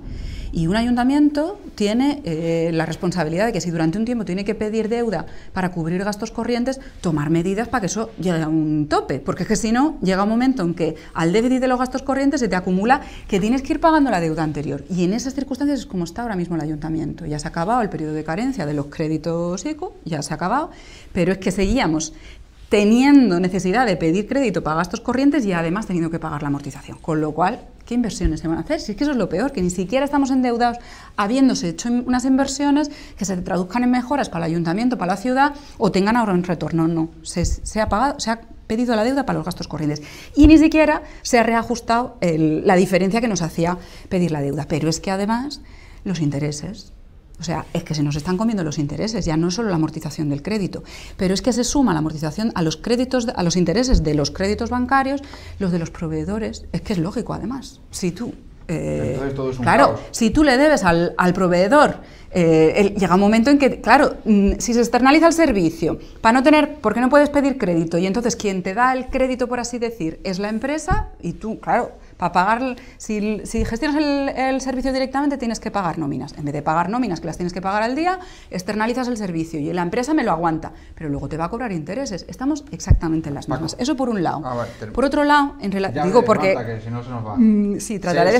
B: Y un ayuntamiento tiene la responsabilidad de que si durante un tiempo tiene que pedir deuda para cubrir gastos corrientes, tomar medidas para que eso llegue a un tope, porque es que si no, llega un momento en que al déficit de los gastos corrientes se te acumula que tienes que ir pagando la deuda anterior, y en esas circunstancias es como está ahora mismo el ayuntamiento. Ya se ha acabado el periodo de carencia de los créditos ICO, ya se ha acabado, pero es que seguíamos teniendo necesidad de pedir crédito para gastos corrientes y además teniendo que pagar la amortización. Con lo cual, ¿qué inversiones se van a hacer? Si es que eso es lo peor, que ni siquiera estamos endeudados habiéndose hecho unas inversiones que se traduzcan en mejoras para el ayuntamiento, para la ciudad, o tengan ahora un retorno. No, se ha pedido la deuda para los gastos corrientes y ni siquiera se ha reajustado la diferencia que nos hacía pedir la deuda. Pero es que además los intereses, o sea, es que se nos están comiendo los intereses, ya no solo la amortización del crédito, pero es que se suma la amortización a los créditos, a los intereses de los créditos bancarios, los de los proveedores. Es que es lógico, además. Si tú,
A: Entonces todo es un
B: claro,
A: caos.
B: si tú le debes al proveedor, llega un momento en que, claro, si se externaliza el servicio, para no tener, porque no puedes pedir crédito, y entonces quien te da el crédito, por así decir, es la empresa, y tú, claro, Para pagar, si gestionas el servicio directamente, tienes que pagar nóminas. En vez de pagar nóminas, que las tienes que pagar al día, externalizas el servicio y la empresa me lo aguanta, pero luego te va a cobrar intereses. Estamos exactamente en las mismas. Eso por un lado. Por otro lado, digo porque...
A: Marta, que si no se nos va.
B: Sí, trataré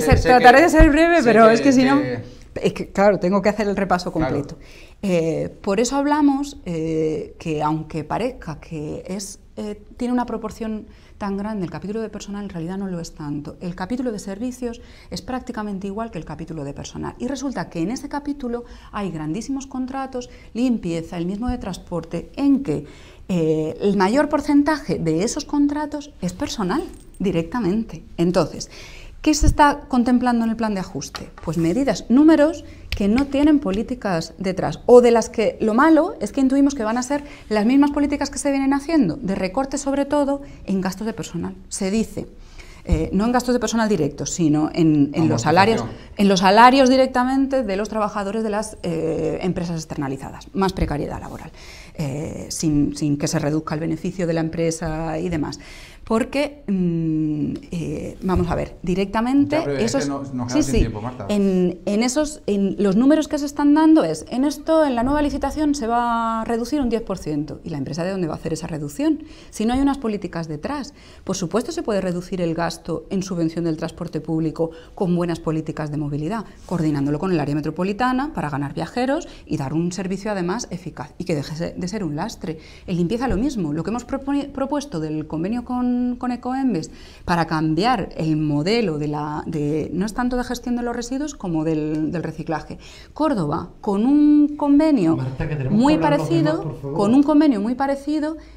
B: de ser breve, pero es que si no... Es que, claro, tengo que hacer el repaso completo. Claro. Por eso hablamos que, aunque parezca que tiene una proporción tan grande el capítulo de personal, en realidad no lo es tanto. El capítulo de servicios es prácticamente igual que el capítulo de personal. Y resulta que en ese capítulo hay grandísimos contratos, limpieza, el mismo de transporte, en que el mayor porcentaje de esos contratos es personal, directamente. Entonces, ¿qué se está contemplando en el plan de ajuste? Pues medidas, números que no tienen políticas detrás, o de las que lo malo es que intuimos que van a ser las mismas políticas que se vienen haciendo, de recorte sobre todo en gastos de personal. Se dice, no en gastos de personal directos, sino en los salarios directamente de los trabajadores de las empresas externalizadas, más precariedad laboral, sin que se reduzca el beneficio de la empresa y demás. Porque, vamos a ver, directamente, en los números que se están dando en la nueva licitación se va a reducir un 10%. ¿Y la empresa de dónde va a hacer esa reducción? Si no hay unas políticas detrás. Por supuesto se puede reducir el gasto en subvención del transporte público con buenas políticas de movilidad, coordinándolo con el área metropolitana para ganar viajeros y dar un servicio además eficaz y que deje de ser un lastre. En limpieza lo mismo. Lo que hemos propuesto del convenio con Ecoembes para cambiar el modelo no es tanto de gestión de los residuos como del reciclaje. Córdoba, con un convenio muy parecido,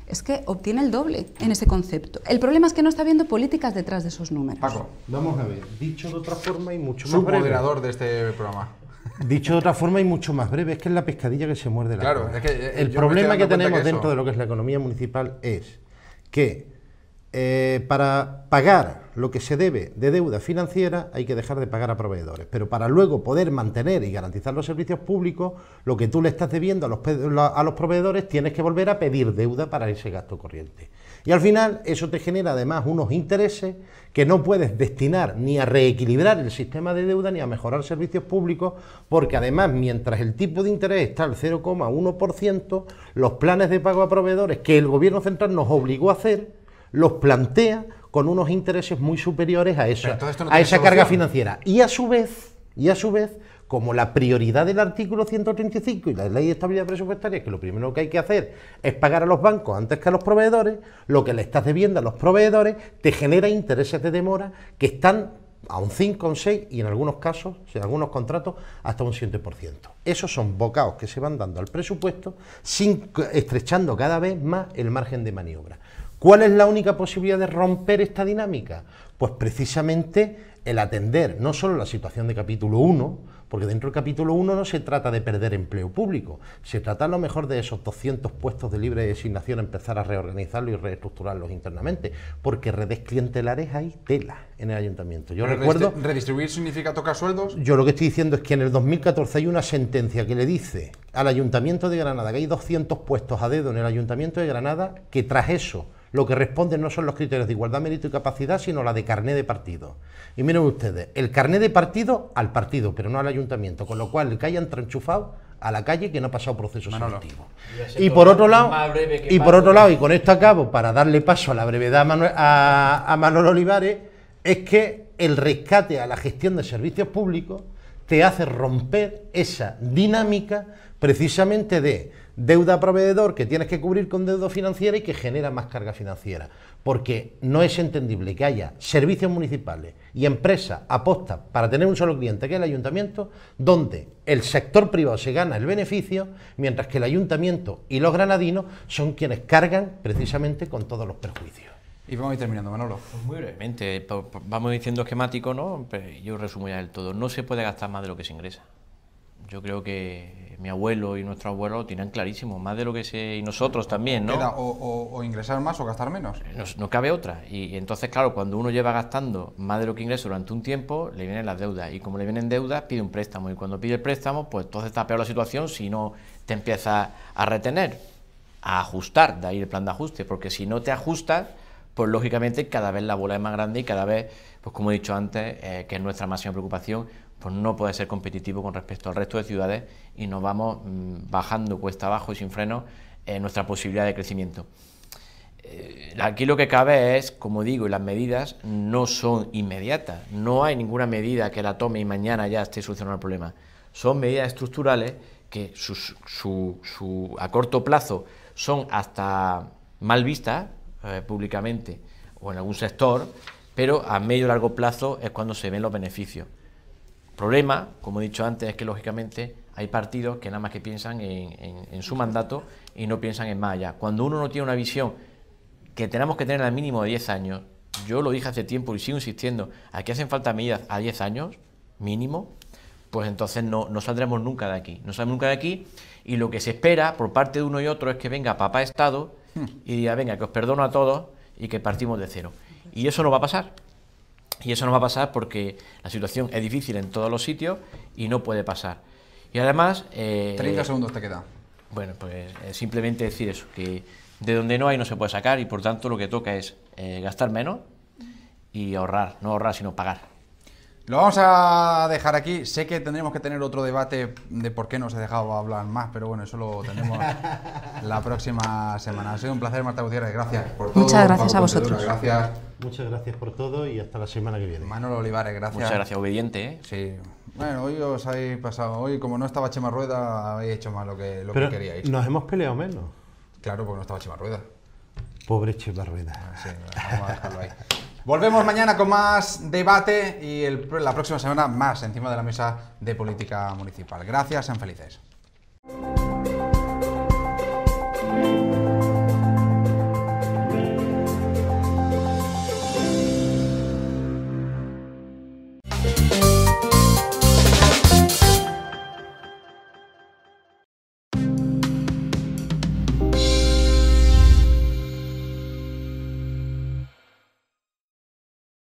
B: es que obtiene el doble en ese concepto. El problema es que no está habiendo políticas detrás de esos números.
C: Paco, vamos a ver, dicho de otra forma y mucho más breve.
A: Submoderador de este programa.
C: Dicho de otra forma y mucho más breve, es que es la pescadilla que se muerde la cola.
A: Es que
C: el problema que tenemos dentro de lo que es la economía municipal es que para pagar lo que se debe de deuda financiera hay que dejar de pagar a proveedores, pero para luego poder mantener y garantizar los servicios públicos, lo que tú le estás debiendo a los proveedores tienes que volver a pedir deuda para ese gasto corriente. Y al final eso te genera además unos intereses que no puedes destinar ni a reequilibrar el sistema de deuda ni a mejorar servicios públicos, porque además mientras el tipo de interés está al 0,1%, los planes de pago a proveedores que el gobierno central nos obligó a hacer, los plantea con unos intereses muy superiores a esa carga financiera. Y a su vez, como la prioridad del artículo 135 y la ley de estabilidad presupuestaria es que lo primero que hay que hacer es pagar a los bancos antes que a los proveedores, lo que le estás debiendo a los proveedores te genera intereses de demora que están a un 5, un 6 y en algunos casos, en algunos contratos, hasta un 7%. Esos son bocados que se van dando al presupuesto, estrechando cada vez más el margen de maniobra. ¿Cuál es la única posibilidad de romper esta dinámica? Pues precisamente el atender no solo la situación de capítulo 1, porque dentro del capítulo 1 no se trata de perder empleo público, se trata a lo mejor de esos 200 puestos de libre designación, empezar a reorganizarlos y reestructurarlos internamente, porque redes clientelares hay tela en el ayuntamiento. Yo recuerdo...
A: ¿Redistribuir significa tocar sueldos?
C: Yo lo que estoy diciendo es que en el 2014 hay una sentencia que le dice al Ayuntamiento de Granada que hay 200 puestos a dedo en el Ayuntamiento de Granada, que tras eso lo que responden no son los criterios de igualdad, mérito y capacidad, sino la de carné de partido. Y miren ustedes, el carné de partido al partido, pero no al ayuntamiento, con lo cual el que hayan enchufado a la calle que no ha pasado proceso selectivo. Y por otro lado, y con esto acabo, para darle paso a la brevedad a Manolo Olivares, es que el rescate a la gestión de servicios públicos te hace romper esa dinámica precisamente de deuda a proveedor que tienes que cubrir con deuda financiera y que genera más carga financiera, porque no es entendible que haya servicios municipales y empresas apostas para tener un solo cliente, que es el ayuntamiento, donde el sector privado se gana el beneficio, mientras que el ayuntamiento y los granadinos son quienes cargan precisamente con todos los perjuicios.
A: Y vamos a ir terminando, Manolo.
D: Pues muy brevemente, vamos diciendo esquemático, ¿no? Pero yo resumo ya del todo. No se puede gastar más de lo que se ingresa. Yo creo que mi abuelo y nuestro abuelo lo tienen clarísimo, más de lo que se... y nosotros también, ¿no?
A: O ingresar más o gastar menos.
D: No cabe otra. Y entonces, claro, cuando uno lleva gastando más de lo que ingresa durante un tiempo, le vienen las deudas. Y como le vienen deudas, pide un préstamo. Y cuando pide el préstamo, pues entonces está peor la situación si no te empiezas a retener, a ajustar, de ahí el plan de ajuste. Porque si no te ajustas, pues lógicamente cada vez la bola es más grande y cada vez, pues como he dicho antes, que es nuestra máxima preocupación, pues no puede ser competitivo con respecto al resto de ciudades y nos vamos bajando cuesta abajo y sin freno nuestra posibilidad de crecimiento. Aquí lo que cabe es, como digo, y las medidas no son inmediatas, no hay ninguna medida que la tome y mañana ya esté solucionando el problema, son medidas estructurales que a corto plazo son hasta mal vistas públicamente o en algún sector, pero a medio y largo plazo es cuando se ven los beneficios. El problema, como he dicho antes, es que lógicamente hay partidos que nada más que piensan en su mandato y no piensan en más allá. Cuando uno no tiene una visión que tenemos que tener al mínimo de 10 años, yo lo dije hace tiempo y sigo insistiendo, aquí hacen falta medidas a 10 años mínimo, pues entonces no saldremos nunca de aquí, y lo que se espera por parte de uno y otro es que venga papá Estado y diga, venga, que os perdono a todos y que partimos de cero. Y eso no va a pasar. Y eso no va a pasar porque la situación es difícil en todos los sitios y no puede pasar. Y además...
A: 30 segundos te queda.
D: Bueno, pues simplemente decir eso, que de donde no hay no se puede sacar y por tanto lo que toca es gastar menos y ahorrar, no ahorrar sino pagar.
A: Lo vamos a dejar aquí. Sé que tendremos que tener otro debate de por qué no se ha dejado hablar más, pero bueno, eso lo tendremos la próxima semana. Ha sido un placer, Marta Gutiérrez. Gracias por todo.
B: Muchas gracias a vosotros.
A: Gracias.
C: Muchas gracias por todo y hasta la semana que viene.
A: Manolo Olivares, gracias.
D: Muchas gracias, obediente, ¿eh?
A: Sí. Bueno, hoy os habéis pasado. Hoy, como no estaba Chema Rueda, habéis hecho más lo que queríais.
C: Nos hemos peleado menos.
A: Claro, porque no estaba Chema Rueda.
C: Pobre Chema Rueda.
A: Sí, vamos a dejarlo ahí. Volvemos mañana con más debate y la próxima semana más encima de la mesa de política municipal. Gracias, sean felices.